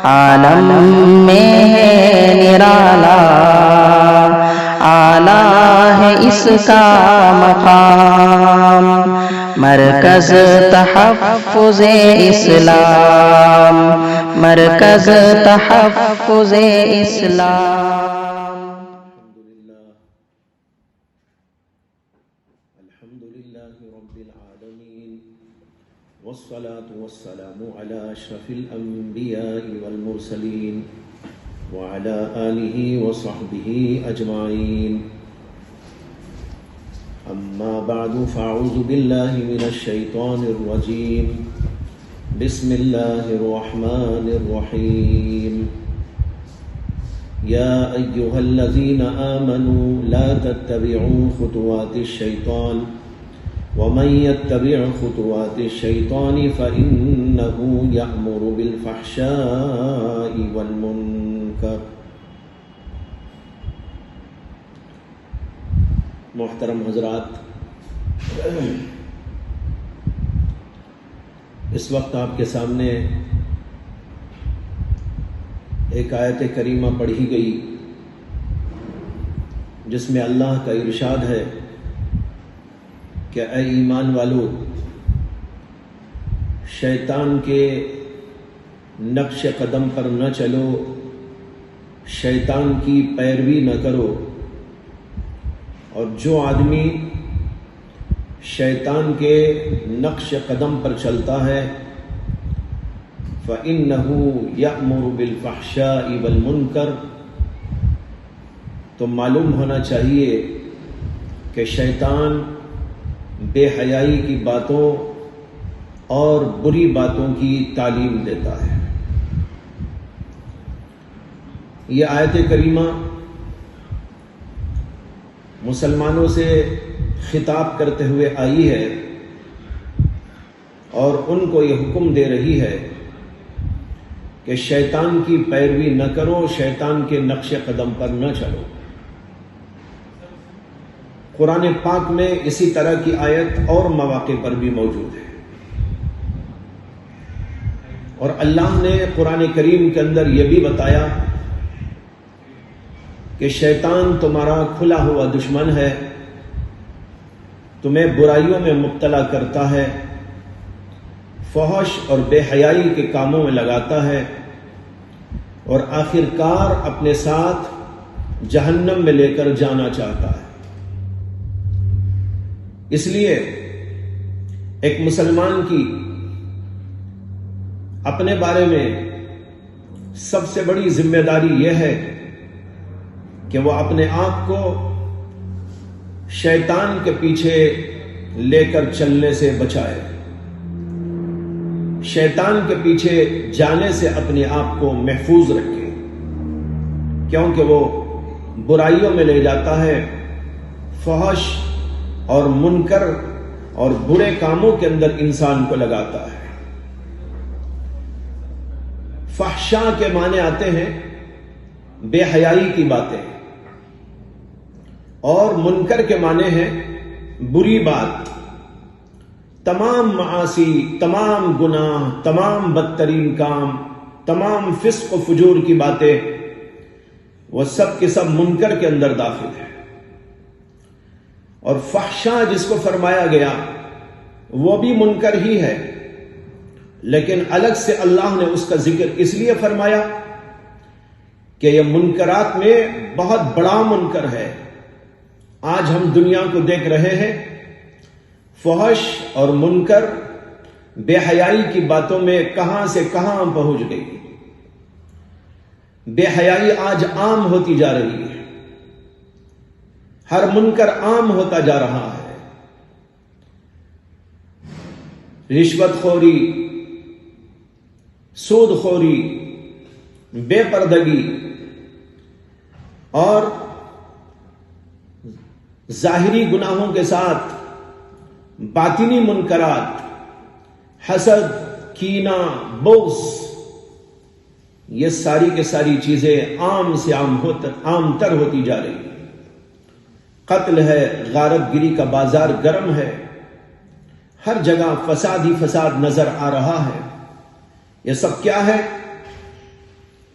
عالم میں ہے نرالا، اعلیٰ ہے اس کا مقام، مرکز تحفظ اسلام، مرکز تحفظ اسلام۔ الحمد لله رب العالمين، والصلاة والسلام على أشرف الأنبياء والمرسلين وعلى آله وصحبه أجمعين. أما بعد، فأعوذ بالله من الشيطان الرجيم. بسم الله الرحمن الرحيم. يا أيها الذين آمنوا لا تتبعوا خطوات الشيطان ومن يتبع خطوات الشيطان فإنه يأمر بالفحشاء والمنكر. محترم حضرات، اس وقت آپ کے سامنے ایک آیت کریمہ پڑھی گئی جس میں اللہ کا ارشاد ہے کہ اے ایمان والو، شیطان کے نقش قدم پر نہ چلو، شیطان کی پیروی نہ کرو، اور جو آدمی شیطان کے نقش قدم پر چلتا ہے فَإِنَّهُ يَأْمُرُ بِالْفَحْشَاءِ وَالْمُنْكَرِ، تو معلوم ہونا چاہیے کہ شیطان بے حیائی کی باتوں اور بری باتوں کی تعلیم دیتا ہے۔ یہ آیت کریمہ مسلمانوں سے خطاب کرتے ہوئے آئی ہے اور ان کو یہ حکم دے رہی ہے کہ شیطان کی پیروی نہ کرو، شیطان کے نقش قدم پر نہ چلو۔ قرآن پاک میں اسی طرح کی آیت اور مواقع پر بھی موجود ہے، اور اللہ نے قرآن کریم کے اندر یہ بھی بتایا کہ شیطان تمہارا کھلا ہوا دشمن ہے، تمہیں برائیوں میں مبتلا کرتا ہے، فحش اور بے حیائی کے کاموں میں لگاتا ہے، اور آخر کار اپنے ساتھ جہنم میں لے کر جانا چاہتا ہے۔ اس لیے ایک مسلمان کی اپنے بارے میں سب سے بڑی ذمہ داری یہ ہے کہ وہ اپنے آپ کو شیطان کے پیچھے لے کر چلنے سے بچائے، شیطان کے پیچھے جانے سے اپنے آپ کو محفوظ رکھے، کیونکہ وہ برائیوں میں لے جاتا ہے، فحش اور منکر اور برے کاموں کے اندر انسان کو لگاتا ہے۔ فحشا کے معنی آتے ہیں بے حیائی کی باتیں، اور منکر کے معنی ہیں بری بات۔ تمام معاصی، تمام گناہ، تمام بدترین کام، تمام فسق و فجور کی باتیں، وہ سب کے سب منکر کے اندر داخل ہیں۔ اور فحشا جس کو فرمایا گیا وہ بھی منکر ہی ہے، لیکن الگ سے اللہ نے اس کا ذکر اس لیے فرمایا کہ یہ منکرات میں بہت بڑا منکر ہے۔ آج ہم دنیا کو دیکھ رہے ہیں، فحش اور منکر، بے حیائی کی باتوں میں کہاں سے کہاں پہنچ گئی۔ بے حیائی آج عام ہوتی جا رہی ہے، ہر منکر عام ہوتا جا رہا ہے۔ رشوت خوری، سود خوری، بے پردگی اور ظاہری گناہوں کے ساتھ باطنی منکرات، حسد، کینہ، بغض، یہ ساری کے ساری چیزیں عام سے عام تر ہوتی جا رہی ہیں۔ قتل ہے، غارت گری کا بازار گرم ہے، ہر جگہ فساد ہی فساد نظر آ رہا ہے۔ یہ سب کیا ہے؟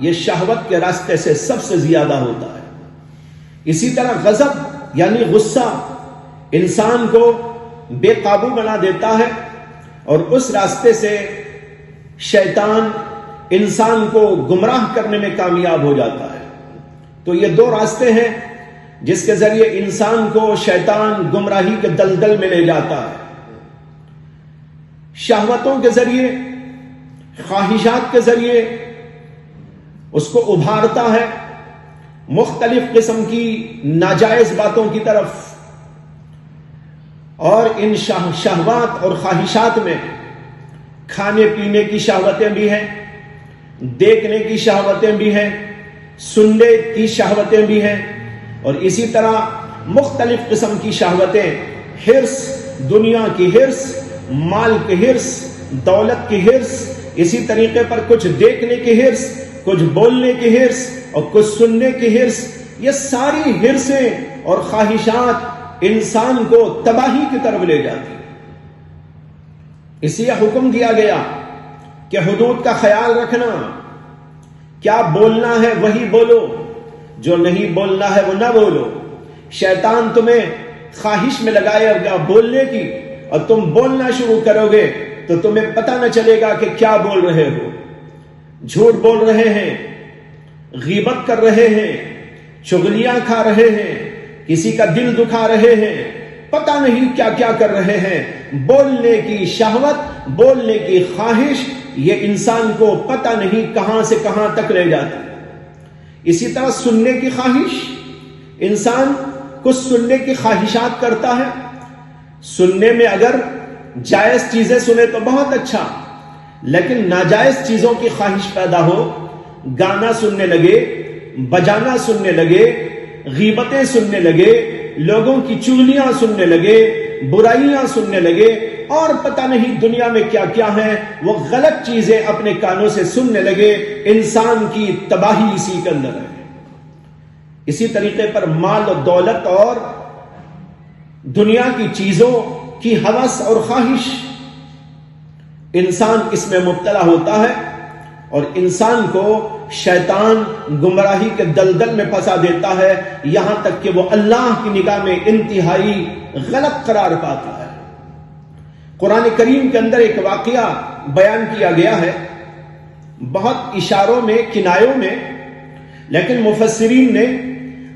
یہ شہوت کے راستے سے سب سے زیادہ ہوتا ہے۔ اسی طرح غضب یعنی غصہ انسان کو بے قابو بنا دیتا ہے، اور اس راستے سے شیطان انسان کو گمراہ کرنے میں کامیاب ہو جاتا ہے۔ تو یہ دو راستے ہیں جس کے ذریعے انسان کو شیطان گمراہی کے دلدل میں لے جاتا ہے۔ شہوتوں کے ذریعے، خواہشات کے ذریعے اس کو ابھارتا ہے مختلف قسم کی ناجائز باتوں کی طرف، اور ان شہوات اور خواہشات میں کھانے پینے کی شہوتیں بھی ہیں، دیکھنے کی شہوتیں بھی ہیں، سننے کی شہوتیں بھی ہیں، اور اسی طرح مختلف قسم کی شہوتیں، حرص، دنیا کی حرص، مال کی حرص، دولت کی حرص، اسی طریقے پر کچھ دیکھنے کی حرص، کچھ بولنے کی حرص اور کچھ سننے کی حرص، یہ ساری حرصیں اور خواہشات انسان کو تباہی کی طرف لے جاتی ہیں۔ اس لیے حکم دیا گیا کہ حدود کا خیال رکھنا، کیا بولنا ہے وہی بولو، جو نہیں بولنا ہے وہ نہ بولو۔ شیطان تمہیں خواہش میں لگائے گا بولنے کی، اور تم بولنا شروع کرو گے تو تمہیں پتہ نہ چلے گا کہ کیا بول رہے ہو۔ جھوٹ بول رہے ہیں، غیبت کر رہے ہیں، چغلیاں کھا رہے ہیں، کسی کا دل دکھا رہے ہیں، پتہ نہیں کیا کیا کر رہے ہیں۔ بولنے کی شہوت، بولنے کی خواہش، یہ انسان کو پتہ نہیں کہاں سے کہاں تک لے جاتی۔ اسی طرح سننے کی خواہش، انسان کچھ سننے کی خواہشات کرتا ہے۔ سننے میں اگر جائز چیزیں سنے تو بہت اچھا، لیکن ناجائز چیزوں کی خواہش پیدا ہو، گانا سننے لگے، بجانا سننے لگے، غیبتیں سننے لگے، لوگوں کی چغلیاں سننے لگے، برائیاں سننے لگے، اور پتہ نہیں دنیا میں کیا کیا ہے، وہ غلط چیزیں اپنے کانوں سے سننے لگے، انسان کی تباہی اسی کے اندر ہے۔ اسی طریقے پر مال و دولت اور دنیا کی چیزوں کی ہوس اور خواہش، انسان اس میں مبتلا ہوتا ہے، اور انسان کو شیطان گمراہی کے دلدل میں پھنسا دیتا ہے، یہاں تک کہ وہ اللہ کی نگاہ میں انتہائی غلط قرار پاتا ہے۔ قرآن کریم کے اندر ایک واقعہ بیان کیا گیا ہے، بہت اشاروں میں، کنایوں میں، لیکن مفسرین نے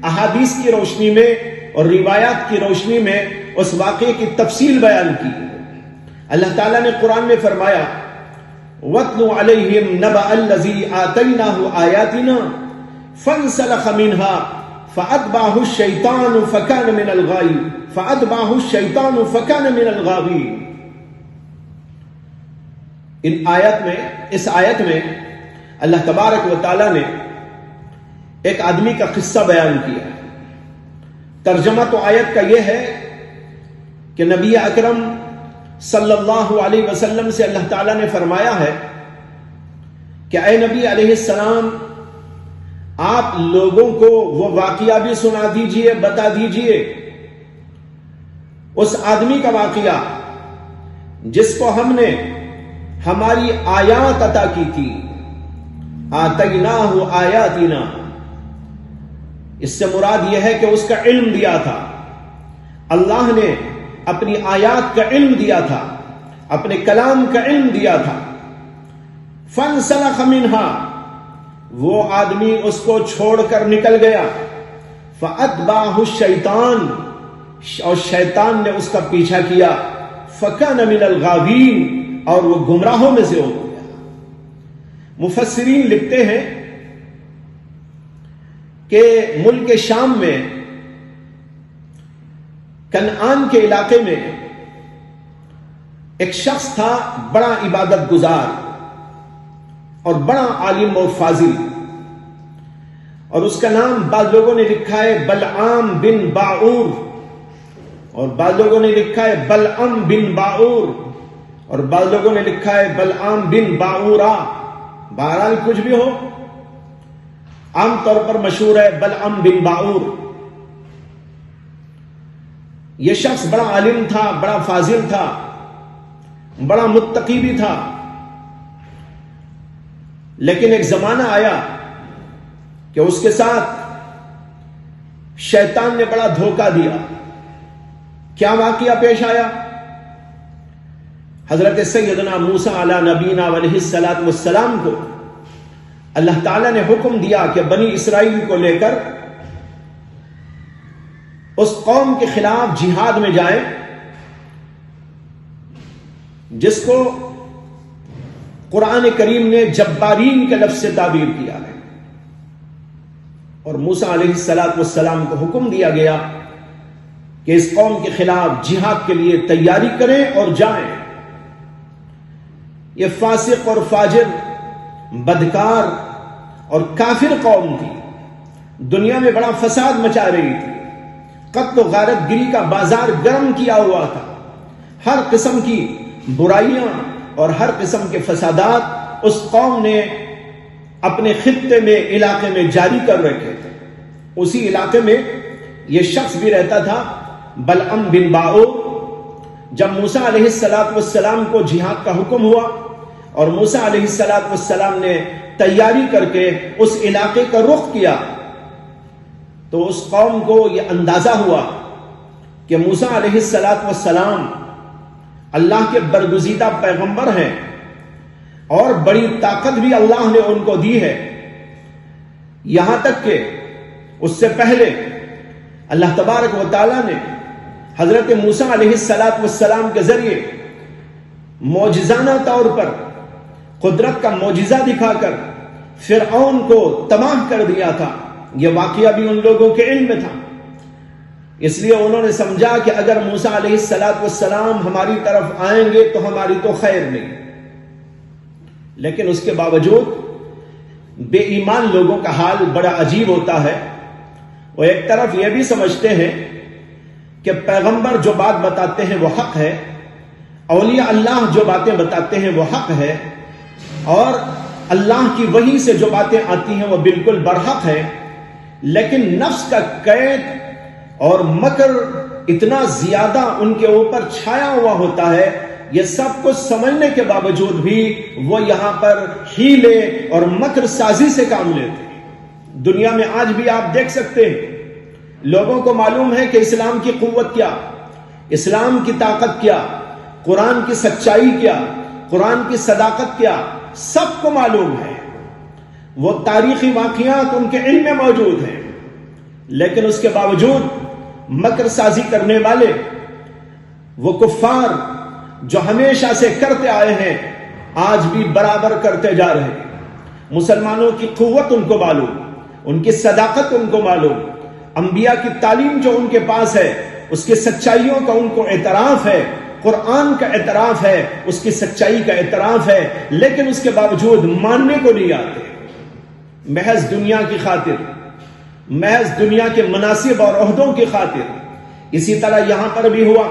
احادیث کی روشنی میں اور روایات کی روشنی میں اس واقعے کی تفصیل بیان کی۔ اللہ تعالیٰ نے قرآن میں فرمایا، وَاتْلُ عَلَيْهِمْ نَبَأَ الَّذِي آتَيْنَاهُ آيَاتِنَا فَانْسَلَخَ مِنْهَا فَأَتْبَعَهُ الشَّيْطَانُ فَكَانَ مِنَ الْغَاوِينَ۔ اس آیت میں اللہ تبارک و تعالیٰ نے ایک آدمی کا قصہ بیان کیا ہے۔ ترجمہ تو آیت کا یہ ہے کہ نبی اکرم صلی اللہ علیہ وسلم سے اللہ تعالیٰ نے فرمایا ہے کہ اے نبی علیہ السلام، آپ لوگوں کو وہ واقعہ بھی سنا دیجئے، بتا دیجئے، اس آدمی کا واقعہ جس کو ہم نے ہماری آیات عطا کی تھی، آتیناہ آیاتنا، اس سے مراد یہ ہے کہ اس کا علم دیا تھا، اللہ نے اپنی آیات کا علم دیا تھا، اپنے کلام کا علم دیا تھا۔ فانسلخ منہا، وہ آدمی اس کو چھوڑ کر نکل گیا، فاتبعہ الشیطان، اور شیطان نے اس کا پیچھا کیا، فکان من الغاوین، اور وہ گمراہوں میں سے ہو گیا۔ مفسرین لکھتے ہیں کہ ملک شام میں، کنعان کے علاقے میں ایک شخص تھا، بڑا عبادت گزار اور بڑا عالم اور فاضل، اور اس کا نام بعض لوگوں نے لکھا ہے بلعام بن باعور، اور بعض لوگوں نے لکھا ہے بلعم بن باعور، اور بعض لوگوں نے لکھا ہے بلعام بن باعورا۔ بہرحال کچھ بھی ہو، عام طور پر مشہور ہے بلعم بن باعور۔ یہ شخص بڑا عالم تھا، بڑا فاضل تھا، بڑا متقی بھی تھا، لیکن ایک زمانہ آیا کہ اس کے ساتھ شیطان نے بڑا دھوکہ دیا. کیا واقعہ پیش آیا؟ حضرت سیدنا موسیٰ علیہ نبینا علیہ الصلاۃ والسلام کو اللہ تعالیٰ نے حکم دیا کہ بنی اسرائیل کو لے کر اس قوم کے خلاف جہاد میں جائیں جس کو قرآن کریم نے جبارین کے لفظ سے تعبیر کیا ہے. اور موسیٰ علیہ الصلاۃ والسلام کو حکم دیا گیا کہ اس قوم کے خلاف جہاد کے لیے تیاری کریں اور جائیں. یہ فاسق اور فاجر، بدکار اور کافر قوم تھی. دنیا میں بڑا فساد مچا رہی تھی. قتل و غارت گری کا بازار گرم کیا ہوا تھا. ہر قسم کی برائیاں اور ہر قسم کے فسادات اس قوم نے اپنے خطے میں، علاقے میں جاری کر رکھے تھے. اسی علاقے میں یہ شخص بھی رہتا تھا، بلعم بن باعور. جب موسیٰ علیہ الصلاۃ والسلام کو جہاد کا حکم ہوا اور موسیٰ علیہ الصلاۃ والسلام نے تیاری کر کے اس علاقے کا رخ کیا تو اس قوم کو یہ اندازہ ہوا کہ موسیٰ علیہ الصلاۃ والسلام اللہ کے برگزیدہ پیغمبر ہیں اور بڑی طاقت بھی اللہ نے ان کو دی ہے. یہاں تک کہ اس سے پہلے اللہ تبارک و تعالیٰ نے حضرت موسیٰ علیہ الصلاۃ والسلام کے ذریعے معجزانہ طور پر قدرت کا معجزہ دکھا کر فرعون کو تباہ کر دیا تھا. یہ واقعہ بھی ان لوگوں کے علم میں تھا. اس لیے انہوں نے سمجھا کہ اگر موسیٰ علیہ الصلاۃ والسلام ہماری طرف آئیں گے تو ہماری تو خیر نہیں. لیکن اس کے باوجود بے ایمان لوگوں کا حال بڑا عجیب ہوتا ہے. وہ ایک طرف یہ بھی سمجھتے ہیں کہ پیغمبر جو بات بتاتے ہیں وہ حق ہے، اولیاء اللہ جو باتیں بتاتے ہیں وہ حق ہے، اور اللہ کی وحی سے جو باتیں آتی ہیں وہ بالکل برحق ہے. لیکن نفس کا قید اور مکر اتنا زیادہ ان کے اوپر چھایا ہوا ہوتا ہے، یہ سب کچھ سمجھنے کے باوجود بھی وہ یہاں پر ہیلے اور مکر سازی سے کام لیتے ہیں. دنیا میں آج بھی آپ دیکھ سکتے ہیں، لوگوں کو معلوم ہے کہ اسلام کی قوت کیا، اسلام کی طاقت کیا، قرآن کی سچائی کیا، قرآن کی صداقت کیا، سب کو معلوم ہے. وہ تاریخی واقعات ان کے علم میں موجود ہیں. لیکن اس کے باوجود مکر سازی کرنے والے وہ کفار جو ہمیشہ سے کرتے آئے ہیں آج بھی برابر کرتے جا رہے ہیں. مسلمانوں کی قوت ان کو معلوم، ان کی صداقت ان کو معلوم، انبیاء کی تعلیم جو ان کے پاس ہے اس کی سچائیوں کا ان کو اعتراف ہے، قرآن کا اعتراف ہے، اس کی سچائی کا اعتراف ہے. لیکن اس کے باوجود ماننے کو نہیں آتے. محض دنیا کی خاطر، محض دنیا کے مناصب اور عہدوں کی خاطر. اسی طرح یہاں پر بھی ہوا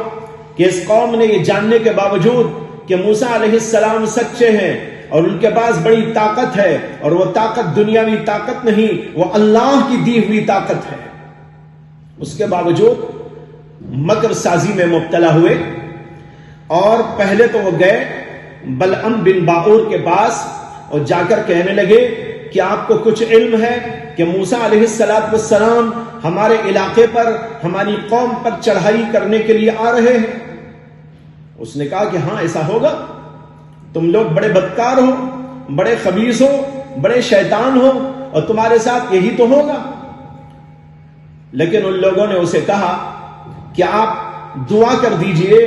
کہ اس قوم نے یہ جاننے کے باوجود کہ موسیٰ علیہ السلام سچے ہیں اور ان کے پاس بڑی طاقت ہے، اور وہ طاقت دنیاوی طاقت نہیں، وہ اللہ کی دی ہوئی طاقت ہے، اس کے باوجود مکر سازی میں مبتلا ہوئے. اور پہلے تو وہ گئے بلعم بن باعور کے پاس اور جا کر کہنے لگے کہ آپ کو کچھ علم ہے کہ موسیٰ علیہ الصلاۃ والسلام ہمارے علاقے پر، ہماری قوم پر چڑھائی کرنے کے لیے آ رہے ہیں؟ اس نے کہا کہ ہاں ایسا ہوگا، تم لوگ بڑے بدکار ہو، بڑے خبیث ہو، بڑے شیطان ہو، اور تمہارے ساتھ یہی تو ہوگا. لیکن ان لوگوں نے اسے کہا کہ آپ دعا کر دیجئے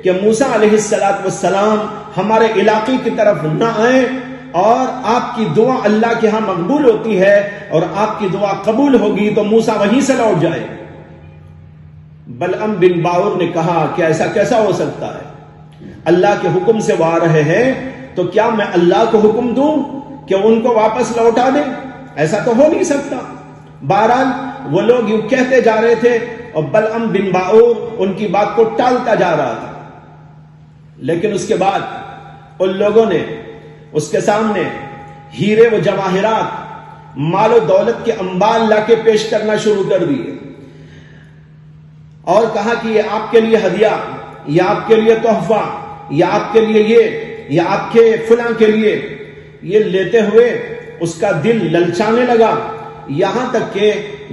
کہ موسیٰ علیہ الصلاۃ والسلام ہمارے علاقے کی طرف نہ آئیں، اور آپ کی دعا اللہ کے ہاں مقبول ہوتی ہے، اور آپ کی دعا قبول ہوگی تو موسیٰ وہیں سے لوٹ جائے. بلعم بن باعور نے کہا کہ ایسا کیسا ہو سکتا ہے؟ اللہ کے حکم سے وہ آ رہے ہیں تو کیا میں اللہ کو حکم دوں کہ ان کو واپس لوٹا دیں؟ ایسا تو ہو نہیں سکتا. بہرحال وہ لوگ یوں کہتے جا رہے تھے اور بلعم بن باعور ان کی بات کو ٹالتا جا رہا تھا. لیکن اس کے بعد ان لوگوں نے اس کے سامنے ہیرے و جواہرات، مال و دولت کے انبار لا کے پیش کرنا شروع کر دیے، اور کہا کہ یہ آپ کے لیے ہدیہ، یہ آپ کے لیے تحفہ، یہ آپ کے لیے یہ آپ کے فلاں کے لیے. یہ لیتے ہوئے اس کا دل للچانے لگا یہاں تک کہ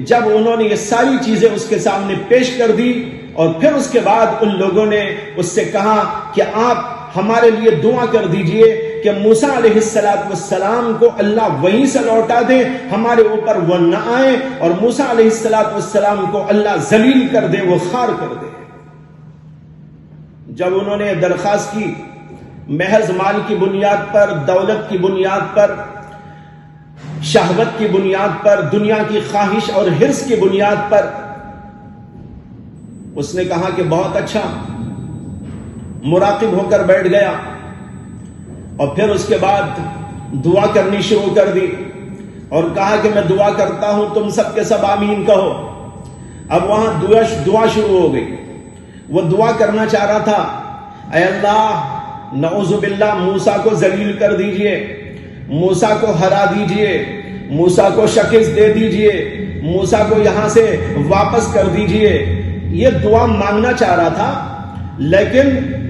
جب انہوں نے یہ ساری چیزیں اس کے سامنے پیش کر دی اور پھر اس کے بعد ان لوگوں نے اس سے کہا کہ آپ ہمارے لیے دعا کر دیجئے کہ موسیٰ علیہ السلام کو اللہ وہیں سے لوٹا دے، ہمارے اوپر وہ نہ آئے، اور موسیٰ علیہ السلام کو اللہ ذلیل کر دے، وہ خار کر دے۔ جب انہوں نے درخواست کی، محض مال کی بنیاد پر، دولت کی بنیاد پر، شہوت کی بنیاد پر، دنیا کی خواہش اور حرص کی بنیاد پر، اس نے کہا کہ بہت اچھا، مراقب ہو کر بیٹھ گیا، اور پھر اس کے بعد دعا کرنی شروع کر دی اور کہا کہ میں دعا کرتا ہوں، تم سب کے سب آمین کہو۔ اب وہاں دعا شروع ہو گئی۔ وہ دعا کرنا چاہ رہا تھا، اے اللہ نعوذ باللہ موسیٰ کو ذلیل کر دیجئے، موسیٰ کو ہرا دیجئے، موسیٰ کو شکست دے دیجئے، موسیٰ کو یہاں سے واپس کر دیجئے۔ یہ دعا مانگنا چاہ رہا تھا، لیکن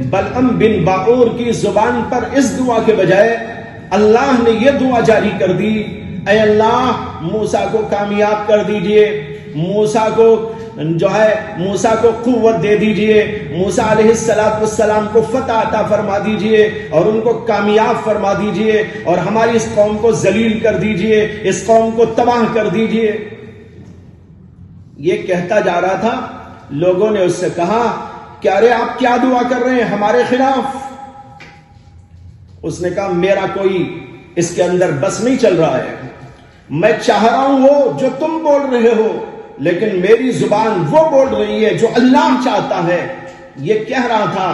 بلعم بن باعور کی زبان پر اس دعا کے بجائے اللہ نے یہ دعا جاری کر دی، اے اللہ موسیٰ کو کامیاب کر دیجئے، موسیٰ کو موسیٰ کو قوت دے دیجئے، موسیٰ علیہ السلام کو فتح عطا فرما دیجئے اور ان کو کامیاب فرما دیجئے، اور ہماری اس قوم کو ذلیل کر دیجئے، اس قوم کو تباہ کر دیجئے۔ یہ کہتا جا رہا تھا، لوگوں نے اس سے کہا کہ ارے آپ کیا دعا کر رہے ہیں ہمارے خلاف؟ اس نے کہا میرا کوئی اس کے اندر بس نہیں چل رہا ہے، میں چاہ رہا ہوں وہ جو تم بول رہے ہو، لیکن میری زبان وہ بول رہی ہے جو اللہ چاہتا ہے۔ یہ کہہ رہا تھا،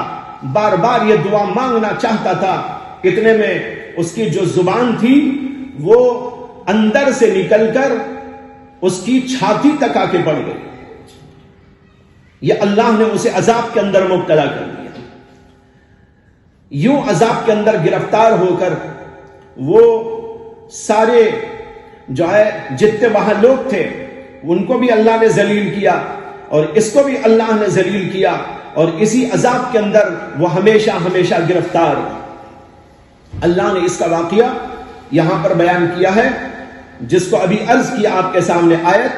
بار بار یہ دعا مانگنا چاہتا تھا، اتنے میں اس کی جو زبان تھی وہ اندر سے نکل کر اس کی چھاتی تک آ کے پڑ گئی۔ یہ اللہ نے اسے عذاب کے اندر مبتلا کر دیا۔ یوں عذاب کے اندر گرفتار ہو کر وہ سارے جتنے وہاں لوگ تھے ان کو بھی اللہ نے ذلیل کیا اور اس کو بھی اللہ نے ذلیل کیا، اور اسی عذاب کے اندر وہ ہمیشہ ہمیشہ گرفتار ہو۔ اللہ نے اس کا واقعہ یہاں پر بیان کیا ہے، جس کو ابھی عرض کیا آپ کے سامنے آیت،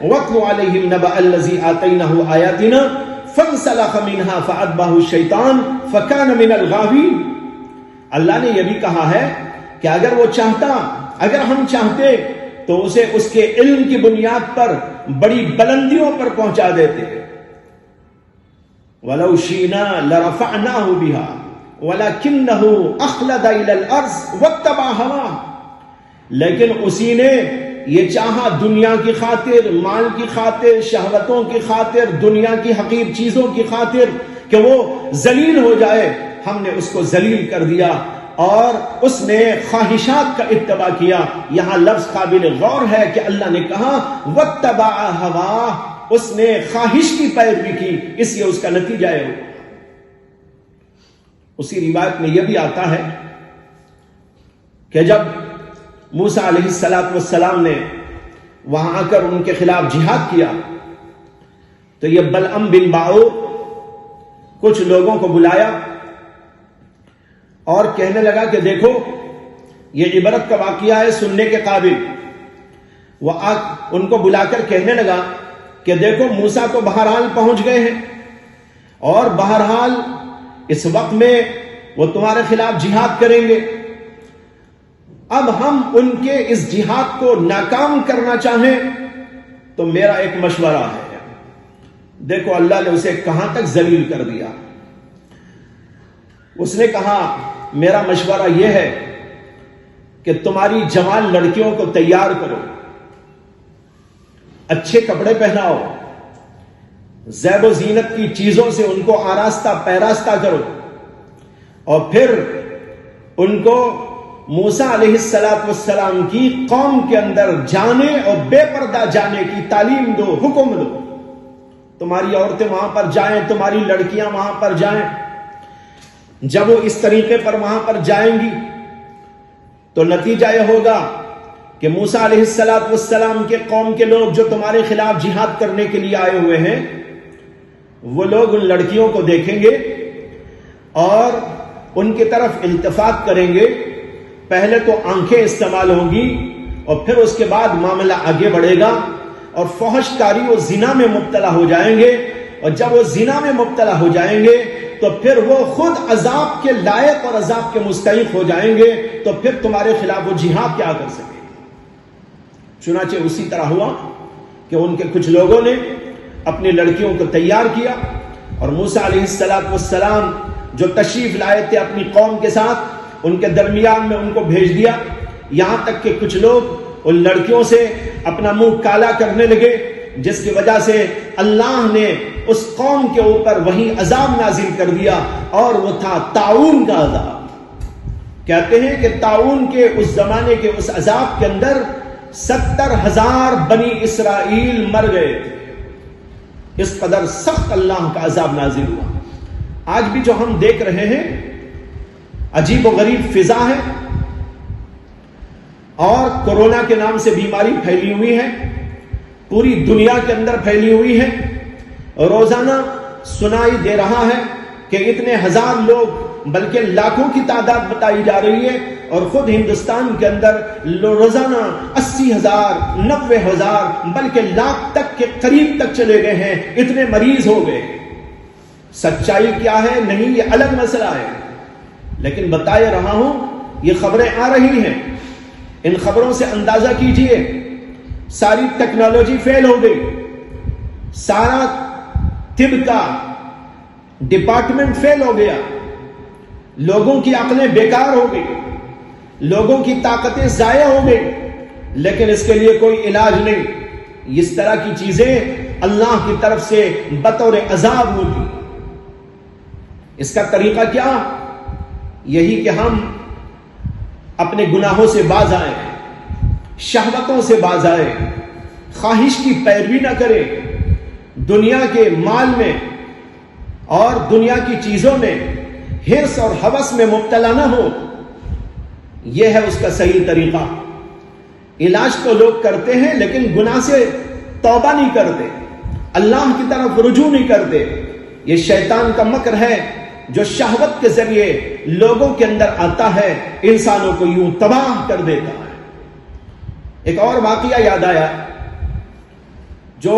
وَاتْلُ عَلَيْهِمْ نَبَأَ الَّذِي آتَيْنَاهُ آيَاتِنَا فَانْسَلَخَ مِنْهَا فَأَتْبَعَهُ الشَّيْطَانُ فَكَانَ مِنَ الْغَاوِينَ۔ اللہ نے یہ بھی کہا ہے کہ اگر ہم چاہتے تو اسے اس کے علم کی بنیاد پر بڑی بلندیوں پر پہنچا دیتے، وَلَوْ شِئْنَا لَرَفَعْنَاهُ بِهَا وَلَكِنَّهُ أَخْلَدَ إِلَى الْأَرْضِ وَاتَّبَعَ هَوَاهُ، لیکن اسی نے یہ چاہا دنیا کی خاطر، مال کی خاطر، شہوتوں کی خاطر، دنیا کی حقیر چیزوں کی خاطر کہ وہ ذلیل ہو جائے، ہم نے اس کو ذلیل کر دیا اور اس نے خواہشات کا اتباع کیا۔ یہاں لفظ قابل غور ہے کہ اللہ نے کہا وَاتَّبَعَ هَوَاهُ، اس نے خواہش کی پیروی کی، اس لیے اس کا نتیجہ ہے۔ اسی روایت میں یہ بھی آتا ہے کہ جب موسیٰ علیہ السلام نے وہاں آ کر ان کے خلاف جہاد کیا تو یہ بلعم بن باعور کچھ لوگوں کو بلایا اور کہنے لگا کہ دیکھو یہ عبرت کا واقعہ ہے، سننے کے قابل۔ وہ ان کو بلا کر کہنے لگا کہ دیکھو موسیٰ تو بہرحال پہنچ گئے ہیں، اور بہرحال اس وقت میں وہ تمہارے خلاف جہاد کریں گے، اب ہم ان کے اس جہاد کو ناکام کرنا چاہیں تو میرا ایک مشورہ ہے۔ دیکھو اللہ نے اسے کہاں تک ذلیل کر دیا۔ اس نے کہا میرا مشورہ یہ ہے کہ تمہاری جوان لڑکیوں کو تیار کرو، اچھے کپڑے پہناؤ، زیب و زینت کی چیزوں سے ان کو آراستہ پیراستہ کرو، اور پھر ان کو موسیٰ علیہ السلام کی قوم کے اندر جانے اور بے پردہ جانے کی تعلیم دو، حکم دو۔ تمہاری عورتیں وہاں پر جائیں، تمہاری لڑکیاں وہاں پر جائیں۔ جب وہ اس طریقے پر وہاں پر جائیں گی تو نتیجہ یہ ہوگا کہ موسیٰ علیہ السلام کے قوم کے لوگ جو تمہارے خلاف جہاد کرنے کے لیے آئے ہوئے ہیں، وہ لوگ ان لڑکیوں کو دیکھیں گے اور ان کی طرف التفات کریں گے۔ پہلے تو آنکھیں استعمال ہوں گی اور پھر اس کے بعد معاملہ آگے بڑھے گا اور فحش کاری و زنا میں مبتلا ہو جائیں گے، اور جب وہ زنا میں مبتلا ہو جائیں گے تو پھر وہ خود عذاب کے لائق اور عذاب کے مستحق ہو جائیں گے، تو پھر تمہارے خلاف وہ جہاد کیا کر سکے؟ چنانچہ اسی طرح ہوا کہ ان کے کچھ لوگوں نے اپنی لڑکیوں کو تیار کیا اور موسیٰ علیہ السلام جو تشریف لائے تھے اپنی قوم کے ساتھ، ان کے درمیان میں ان کو بھیج دیا، یہاں تک کہ کچھ لوگ ان لڑکیوں سے اپنا منہ کالا کرنے لگے، جس کی وجہ سے اللہ نے اس قوم کے اوپر وہی عذاب نازل کر دیا، اور وہ تھا طاعون کا عذاب۔ کہتے ہیں کہ طاعون کے اس زمانے کے اس عذاب کے اندر 70,000 بنی اسرائیل مر گئے تھے، اس قدر سخت اللہ کا عذاب نازل ہوا۔ آج بھی جو ہم دیکھ رہے ہیں عجیب و غریب فضا ہے، اور کورونا کے نام سے بیماری پھیلی ہوئی ہے، پوری دنیا کے اندر پھیلی ہوئی ہے، روزانہ سنائی دے رہا ہے کہ اتنے ہزار لوگ بلکہ لاکھوں کی تعداد بتائی جا رہی ہے، اور خود ہندوستان کے اندر روزانہ 80,000 90,000 بلکہ لاکھ تک کے قریب تک چلے گئے ہیں، اتنے مریض ہو گئے۔ سچائی کیا ہے نہیں یہ الگ مسئلہ ہے، لیکن بتائے رہا ہوں یہ خبریں آ رہی ہیں، ان خبروں سے اندازہ کیجئے ساری ٹیکنالوجی فیل ہو گئی، سارا طب کا ڈپارٹمنٹ فیل ہو گیا، لوگوں کی عقلیں بیکار ہو گئی، لوگوں کی طاقتیں ضائع ہو گئی، لیکن اس کے لیے کوئی علاج نہیں۔ اس طرح کی چیزیں اللہ کی طرف سے بطور عذاب ہوتی۔ اس کا طریقہ کیا؟ یہی کہ ہم اپنے گناہوں سے باز آئیں، شہوتوں سے باز آئیں، خواہش کی پیروی نہ کریں، دنیا کے مال میں اور دنیا کی چیزوں میں حرص اور ہوس میں مبتلا نہ ہو۔ یہ ہے اس کا صحیح طریقہ۔ علاج تو لوگ کرتے ہیں لیکن گناہ سے توبہ نہیں کرتے، اللہ کی طرف رجوع نہیں کرتے۔ یہ شیطان کا مکر ہے جو شہوت کے ذریعے لوگوں کے اندر آتا ہے، انسانوں کو یوں تباہ کر دیتا ہے۔ ایک اور واقعہ یاد آیا جو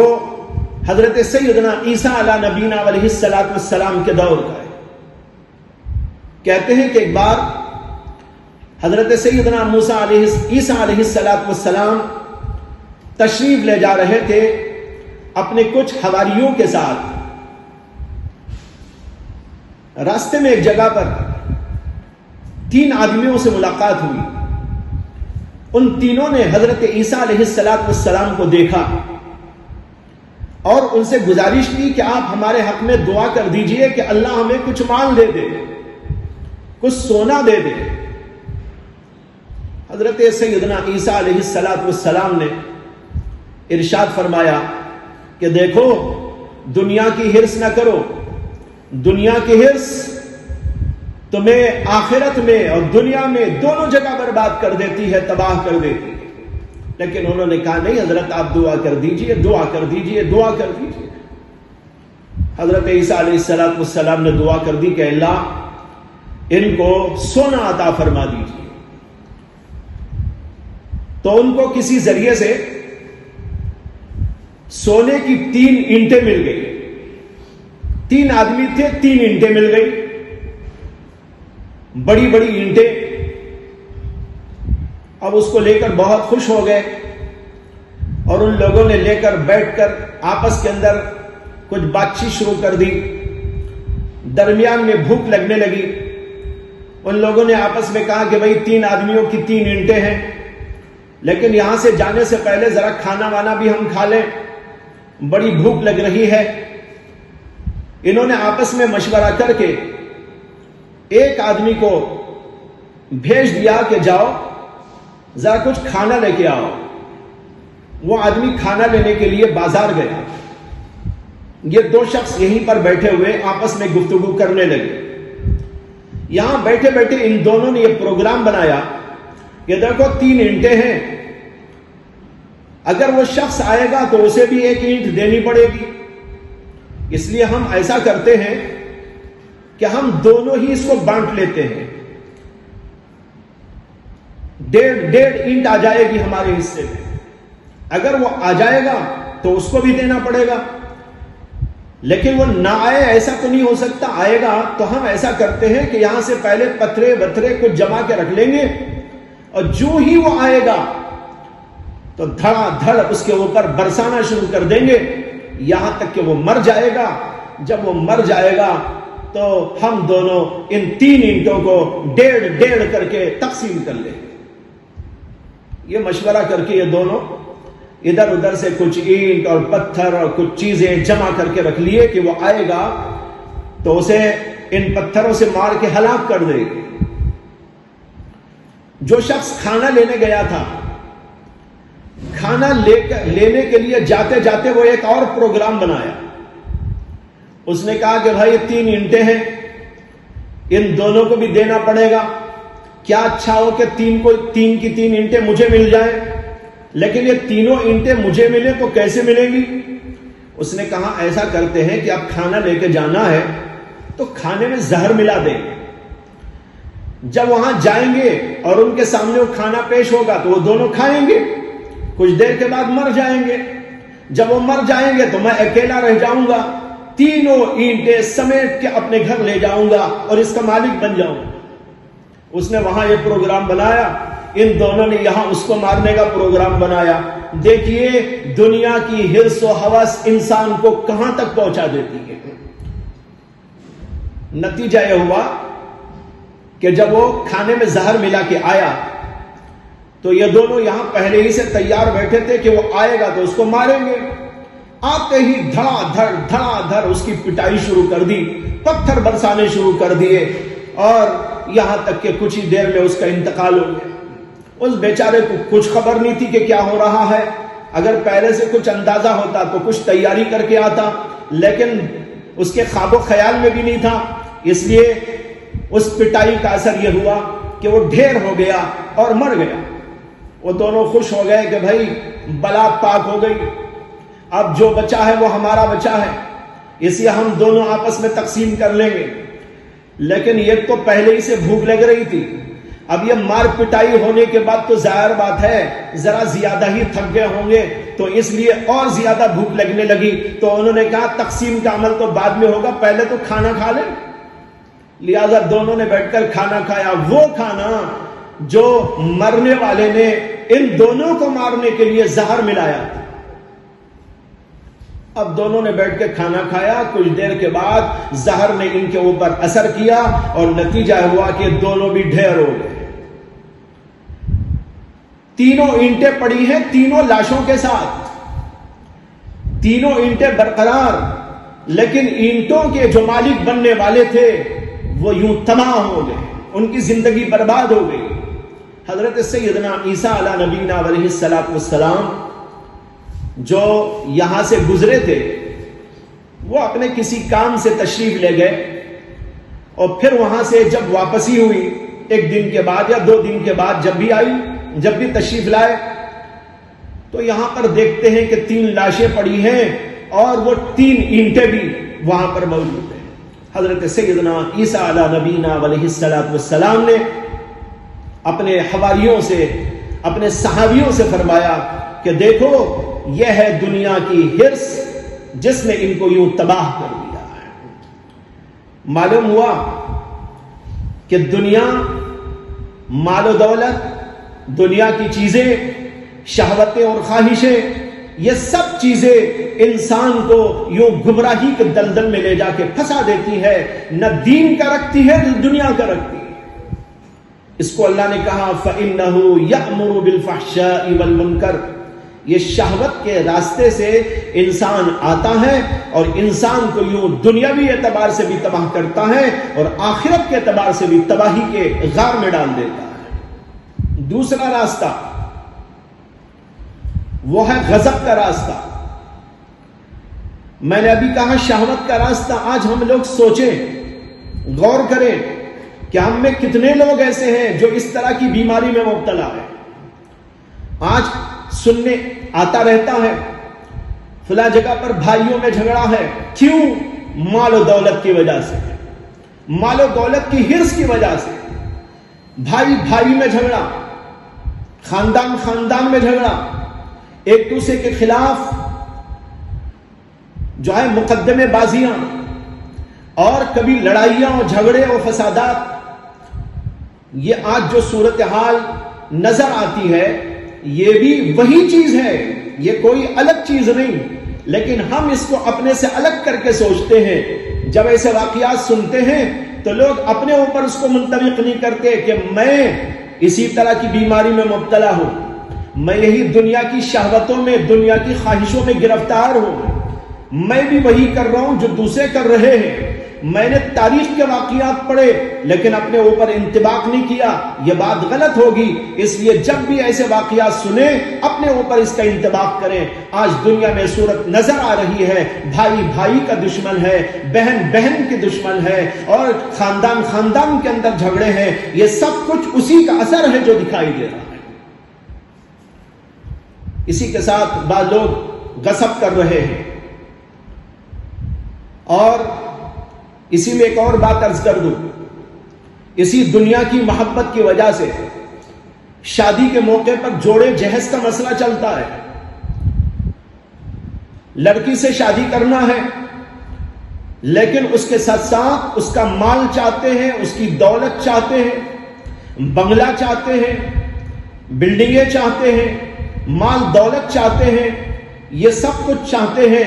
حضرت سیدنا عیسیٰ علیہ نبینا علیہ السلام کے دور کا ہے۔ کہتے ہیں کہ ایک بار حضرت سیدنا عیسیٰ علیہ السلام تشریف لے جا رہے تھے اپنے کچھ حواریوں کے ساتھ۔ راستے میں ایک جگہ پر 3 آدمیوں سے ملاقات ہوئی، ان تینوں نے حضرت عیسیٰ علیہ السلام کو دیکھا اور ان سے گزارش کی کہ آپ ہمارے حق میں دعا کر دیجئے کہ اللہ ہمیں کچھ مال دے دے، کچھ سونا دے دے۔ حضرت سیدنا عیسیٰ علیہ السلام نے ارشاد فرمایا کہ دیکھو دنیا کی حرص نہ کرو، دنیا کی حرص تمہیں آخرت میں اور دنیا میں دونوں جگہ برباد کر دیتی ہے، تباہ کر دیتی ہے۔ لیکن انہوں نے کہا نہیں حضرت آپ دعا کر دیجئے، دعا کر دیجئے، دعا کر دیجئے۔ حضرت عیسیٰ علیہ السلام نے دعا کر دی کہ اللہ ان کو سونا عطا فرما دیجئے۔ تو ان کو کسی ذریعے سے سونے کی 3 اینٹیں مل گئی۔ 3 آدمی تھے، 3 اینٹیں مل گئی، بڑی بڑی اینٹیں۔ اب اس کو لے کر بہت خوش ہو گئے اور ان لوگوں نے لے کر بیٹھ کر آپس کے اندر کچھ بات چیت شروع کر دی۔ درمیان میں بھوک لگنے لگی، ان لوگوں نے آپس میں کہا کہ بھئی 3 آدمیوں کی 3 اینٹیں ہیں، لیکن یہاں سے جانے سے پہلے ذرا کھانا وانا بھی ہم کھا لیں، بڑی بھوک لگ رہی ہے۔ انہوں نے آپس میں مشورہ کر کے ایک آدمی کو بھیج دیا کہ جاؤ ذرا کچھ کھانا لے کے آؤ۔ وہ آدمی کھانا لینے کے لیے بازار گیا۔ یہ 2 شخص یہیں پر بیٹھے ہوئے آپس میں گفتگو کرنے لگے۔ یہاں بیٹھے بیٹھے ان دونوں نے یہ پروگرام بنایا کہ دیکھو 3 اینٹیں ہیں، اگر وہ شخص آئے گا تو اسے بھی 1 اینٹ دینی پڑے گی، اس لیے ہم ایسا کرتے ہیں کہ ہم دونوں ہی اس کو بانٹ لیتے ہیں۔ ڈیڑھ اینٹ آ جائے گی ہمارے حصے میں. اگر وہ آ جائے گا تو اس کو بھی دینا پڑے گا, لیکن وہ نہ آئے ایسا تو نہیں ہو سکتا. آئے گا تو ہم ایسا کرتے ہیں کہ یہاں سے پہلے پتھرے وتھرے کچھ جمع کے رکھ لیں گے, اور جو ہی وہ آئے گا تو دھڑا دھڑ اس کے اوپر برسانا شروع کر دیں گے یہاں تک کہ وہ مر جائے گا. جب وہ مر جائے گا تو ہم دونوں ان 3 اینٹوں کو ڈیڑھ کر کے تقسیم کر لیں گے. یہ مشورہ کر کے یہ دونوں ادھر ادھر سے کچھ اینٹ اور پتھر اور کچھ چیزیں جمع کر کے رکھ لیے کہ وہ آئے گا تو اسے ان پتھروں سے مار کے ہلاک کر دے گی. جو شخص کھانا لینے گیا تھا, کھانا لینے کے لیے جاتے جاتے وہ ایک اور پروگرام بنایا. اس نے کہا کہ بھائی 3 اینٹیں ہیں, ان دونوں کو بھی دینا پڑے گا. کیا اچھا ہو کہ 3 کی 3 اینٹیں مجھے مل جائیں, لیکن یہ تینوں اینٹیں مجھے ملیں تو کیسے ملیں گی؟ اس نے کہا ایسا کرتے ہیں کہ اب کھانا لے کے جانا ہے تو کھانے میں زہر ملا دیں گے. جب وہاں جائیں گے اور ان کے سامنے وہ کھانا پیش ہوگا تو وہ دونوں کھائیں گے, کچھ دیر کے بعد مر جائیں گے. جب وہ مر جائیں گے تو میں اکیلا رہ جاؤں گا, تینوں اینٹیں سمیٹ کے اپنے گھر لے جاؤں گا اور اس کا مالک بن جاؤں گا. اس نے وہاں یہ پروگرام بنایا, ان دونوں نے یہاں اس کو مارنے کا پروگرام بنایا. دیکھیے دنیا کی حرص و ہوس انسان کو کہاں تک پہنچا دیتی ہے. نتیجہ یہ ہوا کہ جب وہ کھانے میں زہر ملا کے آیا تو یہ دونوں یہاں پہلے ہی سے تیار بیٹھے تھے کہ وہ آئے گا تو اس کو ماریں گے. آتے ہی دھڑا دھڑ اس کی پٹائی شروع کر دی, پتھر برسانے شروع کر دیے, اور یہاں تک کہ کچھ ہی دیر میں اس کا انتقال ہو گیا. اس بیچارے کو کچھ خبر نہیں تھی کہ کیا ہو رہا ہے. اگر پہلے سے کچھ اندازہ ہوتا تو کچھ تیاری کر کے آتا, لیکن اس کے خواب و خیال میں بھی نہیں تھا. اس لیے اس پٹائی کا اثر یہ ہوا کہ وہ ڈھیر ہو گیا اور مر گیا. وہ دونوں خوش ہو گئے کہ بھائی بلا پاک ہو گئی, اب جو بچا ہے وہ ہمارا بچا ہے, اس لیے ہم دونوں آپس میں تقسیم کر لیں گے. لیکن یہ تو پہلے ہی سے بھوک لگ رہی تھی, اب یہ مار پٹائی ہونے کے بعد تو ظاہر بات ہے ذرا زیادہ ہی تھک گئے ہوں گے, تو اس لیے اور زیادہ بھوک لگنے لگی. تو انہوں نے کہا تقسیم کا عمل تو بعد میں ہوگا, پہلے تو کھانا کھا لیں. لہذا دونوں نے بیٹھ کر کھانا کھایا, وہ کھانا جو مرنے والے نے ان دونوں کو مارنے کے لیے زہر ملایا. اب دونوں نے بیٹھ کے کھانا کھایا, کچھ دیر کے بعد زہر نے ان کے اوپر اثر کیا اور نتیجہ ہوا کہ دونوں بھی ڈھیر ہو گئے. تینوں اینٹیں پڑی ہیں تینوں لاشوں کے ساتھ, تینوں اینٹیں برقرار, لیکن اینٹوں کے جو مالک بننے والے تھے وہ یوں تباہ ہو گئے, ان کی زندگی برباد ہو گئی. حضرت سیدنا عیسیٰ علیہ نبینا علیہ السلام جو یہاں سے گزرے تھے, وہ اپنے کسی کام سے تشریف لے گئے, اور پھر وہاں سے جب واپسی ہوئی 1 دن کے بعد یا 2 دن کے بعد جب بھی آئی, جب بھی تشریف لائے, تو یہاں پر دیکھتے ہیں کہ 3 لاشیں پڑی ہیں اور وہ 3 اینٹیں بھی وہاں پر موجود ہیں. حضرت سیدنا عیسیٰ علیہ نبینا علیہ السلام نے اپنے حواریوں سے, اپنے صحابیوں سے فرمایا کہ دیکھو یہ ہے دنیا کی حرص جس نے ان کو یوں تباہ کر دیا ہے. معلوم ہوا کہ دنیا, مال و دولت, دنیا کی چیزیں, شہوتیں اور خواہشیں, یہ سب چیزیں انسان کو یوں گمراہی کے دلدل میں لے جا کے پھنسا دیتی ہے, نہ دین کا رکھتی ہے نہ دنیا کا رکھتی ہے. اس کو اللہ نے کہا فَإِنَّهُ يَأْمُرُ بِالْفَحْشَاءِ وَالْمُنْكَرِ, یہ شہوت کے راستے سے انسان آتا ہے اور انسان کو یوں دنیاوی اعتبار سے بھی تباہ کرتا ہے اور آخرت کے اعتبار سے بھی تباہی کے غار میں ڈال دیتا ہے. دوسرا راستہ وہ ہے غضب کا راستہ. میں نے ابھی کہا شہوت کا راستہ. آج ہم لوگ سوچیں, غور کریں کہ ہم میں کتنے لوگ ایسے ہیں جو اس طرح کی بیماری میں مبتلا ہے. آج سننے آتا رہتا ہے فلاں جگہ پر بھائیوں میں جھگڑا ہے. کیوں؟ مال و دولت کی وجہ سے, مال و دولت کی حرص کی وجہ سے. بھائی بھائی میں جھگڑا, خاندان خاندان میں جھگڑا، ایک دوسرے کے خلاف جو ہے مقدمے بازیاں، اور کبھی لڑائیاں اور جھگڑے اور فسادات، یہ آج جو صورتحال نظر آتی ہے یہ بھی وہی چیز ہے، یہ کوئی الگ چیز نہیں، لیکن ہم اس کو اپنے سے الگ کر کے سوچتے ہیں۔ جب ایسے واقعات سنتے ہیں تو لوگ اپنے اوپر اس کو منطبق نہیں کرتے کہ میں اسی طرح کی بیماری میں مبتلا ہوں، میں یہی دنیا کی شہوتوں میں، دنیا کی خواہشوں میں گرفتار ہوں، میں بھی وہی کر رہا ہوں جو دوسرے کر رہے ہیں، میں نے تاریخ کے واقعات پڑھے لیکن اپنے اوپر انطباق نہیں کیا، یہ بات غلط ہوگی۔ اس لیے جب بھی ایسے واقعات سنیں اپنے اوپر اس کا انطباق کریں۔ آج دنیا میں صورت نظر آ رہی ہے، بھائی بھائی کا دشمن ہے، بہن بہن کی دشمن ہے، اور خاندان خاندان کے اندر جھگڑے ہیں، یہ سب کچھ اسی کا اثر ہے جو دکھائی دے رہا ہے۔ اسی کے ساتھ بعض لوگ غصب کر رہے ہیں، اور اسی میں ایک اور بات عرض کر دوں، اسی دنیا کی محبت کی وجہ سے شادی کے موقع پر جوڑے جہیز کا مسئلہ چلتا ہے۔ لڑکی سے شادی کرنا ہے لیکن اس کے ساتھ ساتھ اس کا مال چاہتے ہیں، اس کی دولت چاہتے ہیں، بنگلہ چاہتے ہیں، بلڈنگیں چاہتے ہیں، مال دولت چاہتے ہیں، یہ سب کچھ چاہتے ہیں،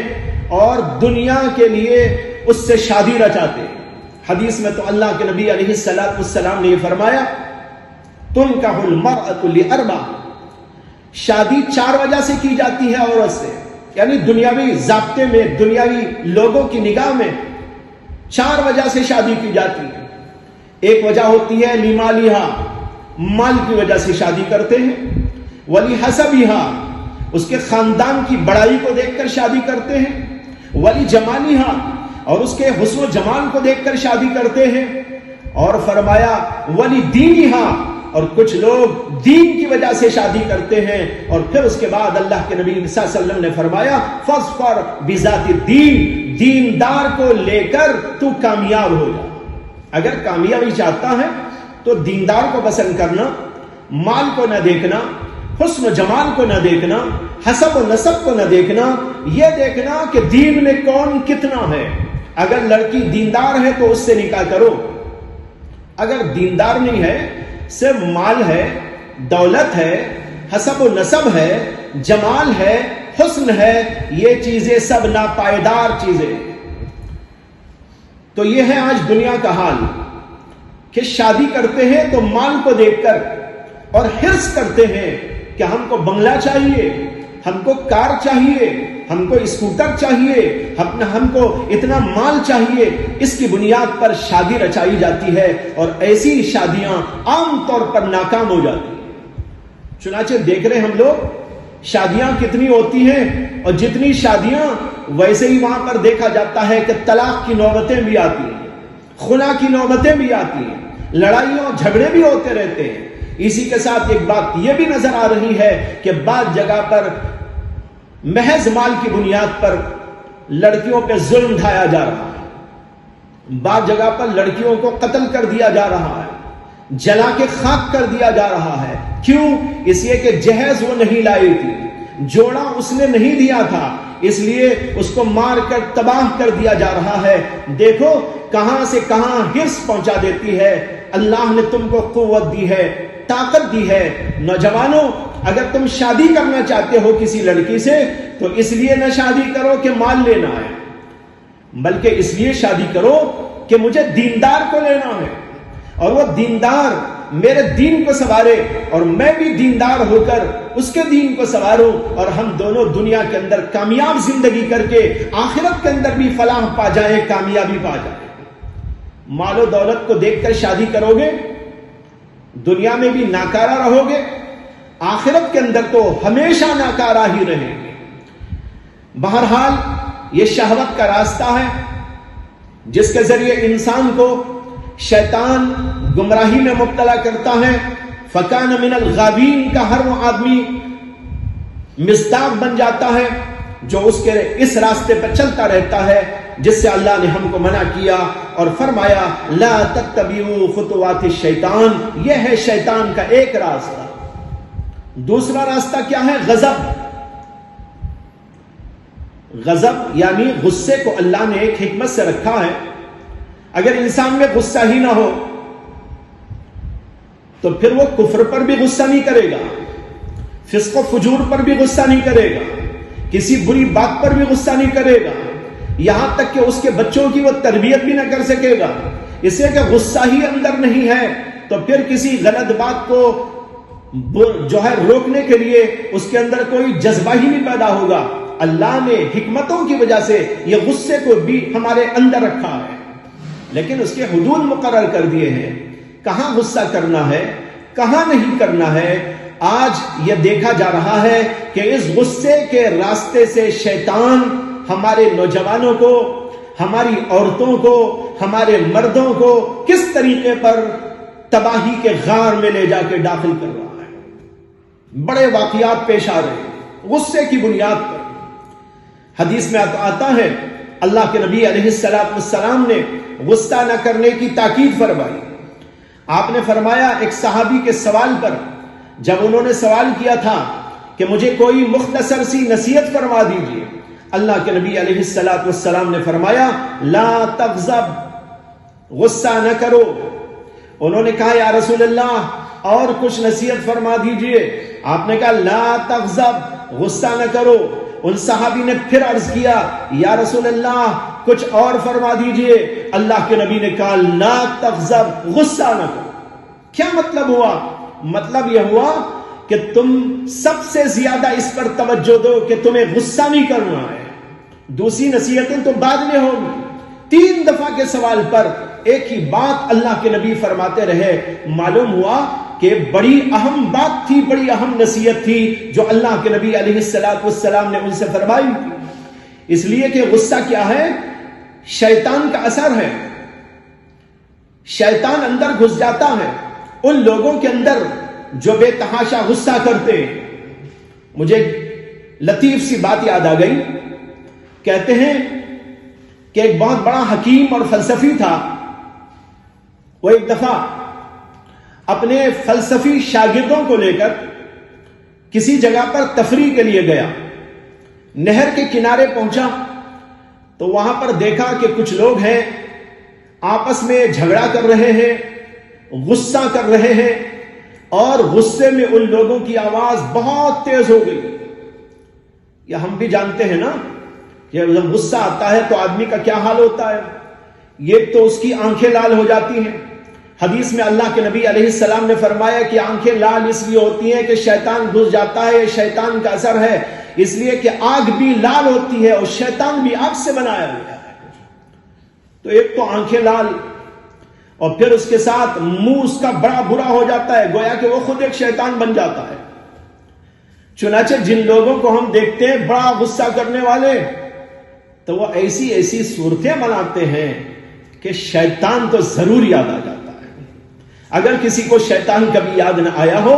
اور دنیا کے لیے اس سے شادی رچاتے ہیں۔ حدیث میں تو اللہ کے نبی علیہ السلام نے یہ فرمایا، تنکح المرأة لأربع، شادی 4 وجہ سے کی جاتی ہے عورت سے، یعنی دنیاوی ضابطے میں، دنیاوی لوگوں کی نگاہ میں 4 وجہ سے شادی کی جاتی ہے۔ ایک وجہ ہوتی ہے لمالہا، مال کی وجہ سے شادی کرتے ہیں، ولحسبہا، اس کے خاندان کی بڑائی کو دیکھ کر شادی کرتے ہیں، ولجمالہا، اور اس کے حسن و جمال کو دیکھ کر شادی کرتے ہیں، اور فرمایا ولدینہا، اور کچھ لوگ دین کی وجہ سے شادی کرتے ہیں، اور پھر اس کے بعد اللہ کے نبی صلی اللہ علیہ وسلم نے فرمایا فاظفر بذات الدین، دیندار کو لے کر تو کامیاب ہو جا۔ اگر کامیابی چاہتا ہے تو دیندار کو پسند کرنا، مال کو نہ دیکھنا، حسن و جمال کو نہ دیکھنا، حسب و نسب کو نہ دیکھنا، یہ دیکھنا کہ دین میں کون کتنا ہے۔ اگر لڑکی دیندار ہے تو اس سے نکاح کرو، اگر دیندار نہیں ہے، صرف مال ہے، دولت ہے، حسب و نسب ہے، جمال ہے، حسن ہے، یہ چیزیں سب ناپائیدار چیزیں۔ تو یہ ہے آج دنیا کا حال کہ شادی کرتے ہیں تو مال کو دیکھ کر اور حرص کرتے ہیں کہ ہم کو بنگلہ چاہیے، ہم کو کار چاہیے، ہم کو اسکوٹر چاہیے، ہم کو اتنا مال چاہیے، اس کی بنیاد پر شادی رچائی جاتی ہے، اور ایسی شادیاں عام طور پر ناکام ہو جاتی ہیں۔ چنانچہ دیکھ رہے ہم لوگ شادیاں کتنی ہوتی ہیں، اور جتنی شادیاں ویسے ہی وہاں پر دیکھا جاتا ہے کہ طلاق کی نوبتیں بھی آتی ہیں، خلا کی نوبتیں بھی آتی ہیں، لڑائیوں جھگڑے بھی ہوتے رہتے ہیں۔ اسی کے ساتھ ایک بات یہ بھی نظر آ رہی ہے کہ بعض جگہ پر محض مال کی بنیاد پر لڑکیوں پہ ظلم ڈھایا جا رہا ہے، بعض جگہ پر لڑکیوں کو قتل کر دیا جا رہا ہے، جلا کے خاک کر دیا جا رہا ہے۔ کیوں؟ اس لیے کہ جہیز وہ نہیں لائی تھی، جوڑا اس نے نہیں دیا تھا، اس لیے اس کو مار کر تباہ کر دیا جا رہا ہے۔ دیکھو کہاں سے کہاں حرص پہنچا دیتی ہے۔ اللہ نے تم کو قوت دی ہے، طاقت دی ہے۔ نوجوانوں، اگر تم شادی کرنا چاہتے ہو کسی لڑکی سے تو اس لیے نہ شادی کرو کہ مال لینا ہے، بلکہ اس لیے شادی کرو کہ مجھے دیندار کو لینا ہے، اور وہ دیندار میرے دین کو سنوارے اور میں بھی دیندار ہو کر اس کے دین کو سنواروں، اور ہم دونوں دنیا کے اندر کامیاب زندگی کر کے آخرت کے اندر بھی فلاح پا جائیں، کامیابی پا جائیں۔ مال و دولت کو دیکھ کر شادی کرو گے، دنیا میں بھی ناکارہ رہو گے، آخرت کے اندر تو ہمیشہ ناکارہ ہی رہیں گے۔ بہرحال یہ شہوت کا راستہ ہے جس کے ذریعے انسان کو شیطان گمراہی میں مبتلا کرتا ہے۔ فَكَانَ مِنَ الْغَابِينَ کا ہر وہ آدمی مصداق بن جاتا ہے جو اس کے اس راستے پر چلتا رہتا ہے جس سے اللہ نے ہم کو منع کیا اور فرمایا لَا تَتَّبِعُوا خُطُوَاتِ الشَّيْطَانِ، یہ ہے شیطان کا ایک راستہ۔ دوسرا راستہ کیا ہے؟ غضب. غضب یعنی غصے کو اللہ نے ایک حکمت سے رکھا ہے. اگر انسان میں غصہ ہی نہ ہو تو پھر وہ کفر پر بھی غصہ نہیں کرے گا، فسق و فجور پر بھی غصہ نہیں کرے گا، کسی بری بات پر بھی غصہ نہیں کرے گا، یہاں تک کہ اس کے بچوں کی وہ تربیت بھی نہ کر سکے گا. اس لیے کہ غصہ ہی اندر نہیں ہے تو پھر کسی غلط بات کو جو ہے روکنے کے لیے اس کے اندر کوئی جذبہ ہی نہیں پیدا ہوگا. اللہ نے حکمتوں کی وجہ سے یہ غصے کو بھی ہمارے اندر رکھا ہے، لیکن اس کے حدود مقرر کر دیے ہیں. کہاں غصہ کرنا ہے، کہاں نہیں کرنا ہے. آج یہ دیکھا جا رہا ہے کہ اس غصے کے راستے سے شیطان ہمارے نوجوانوں کو، ہماری عورتوں کو، ہمارے مردوں کو کس طریقے پر تباہی کے غار میں لے جا کے داخل کر رہا ہے. بڑے واقعات پیش آ رہے ہیں غصے کی بنیاد پر. حدیث میں آتا ہے اللہ کے نبی علیہ السلام نے غصہ نہ کرنے کی تاکید فرمائی. آپ نے فرمایا ایک صحابی کے سوال پر، جب انہوں نے سوال کیا تھا کہ مجھے کوئی مختصر سی نصیحت فرما دیجیے، اللہ کے نبی علیہ السلام نے فرمایا لا تغضب، غصہ نہ کرو. انہوں نے کہا یا رسول اللہ اور کچھ نصیحت فرما دیجیے. آپ نے کہا لا تغضب، غصہ نہ کرو. ان صحابی نے پھر عرض کیا یا رسول اللہ کچھ اور فرما دیجئے. اللہ کے نبی نے کہا لا تغضب، غصہ نہ کرو. کیا مطلب ہوا؟ مطلب یہ ہوا کہ تم سب سے زیادہ اس پر توجہ دو کہ تمہیں غصہ نہیں کرنا ہے. دوسری نصیحتیں تو بعد میں ہوگی. 3 دفعہ کے سوال پر ایک ہی بات اللہ کے نبی فرماتے رہے. معلوم ہوا کہ بڑی اہم بات تھی، بڑی اہم نصیحت تھی جو اللہ کے نبی علیہ السلام نے ان سے فرمائی تھی. اس لیے کہ غصہ کیا ہے؟ شیطان کا اثر ہے. شیطان اندر گھس جاتا ہے ان لوگوں کے اندر جو بے تحاشا غصہ کرتے. مجھے لطیف سی بات یاد آ گئی. کہتے ہیں کہ ایک بہت بڑا حکیم اور فلسفی تھا. وہ ایک دفعہ اپنے فلسفی شاگردوں کو لے کر کسی جگہ پر تفریح کے لیے گیا. نہر کے کنارے پہنچا تو وہاں پر دیکھا کہ کچھ لوگ ہیں آپس میں جھگڑا کر رہے ہیں، غصہ کر رہے ہیں، اور غصے میں ان لوگوں کی آواز بہت تیز ہو گئی. یہ ہم بھی جانتے ہیں نا کہ جب غصہ آتا ہے تو آدمی کا کیا حال ہوتا ہے. یہ تو اس کی آنکھیں لال ہو جاتی ہیں. حدیث میں اللہ کے نبی علیہ السلام نے فرمایا کہ آنکھیں لال اس لیے ہوتی ہیں کہ شیطان گھس جاتا ہے، شیطان کا اثر ہے. اس لیے کہ آگ بھی لال ہوتی ہے اور شیطان بھی آگ سے بنایا گیا ہے. تو ایک تو آنکھیں لال اور پھر اس کے ساتھ منہ اس کا بڑا برا ہو جاتا ہے، گویا کہ وہ خود ایک شیطان بن جاتا ہے. چنانچہ جن لوگوں کو ہم دیکھتے ہیں بڑا غصہ کرنے والے، تو وہ ایسی ایسی صورتیں بناتے ہیں کہ شیطان تو ضرور یاد آ جاتا ہے. اگر کسی کو شیطان کبھی یاد نہ آیا ہو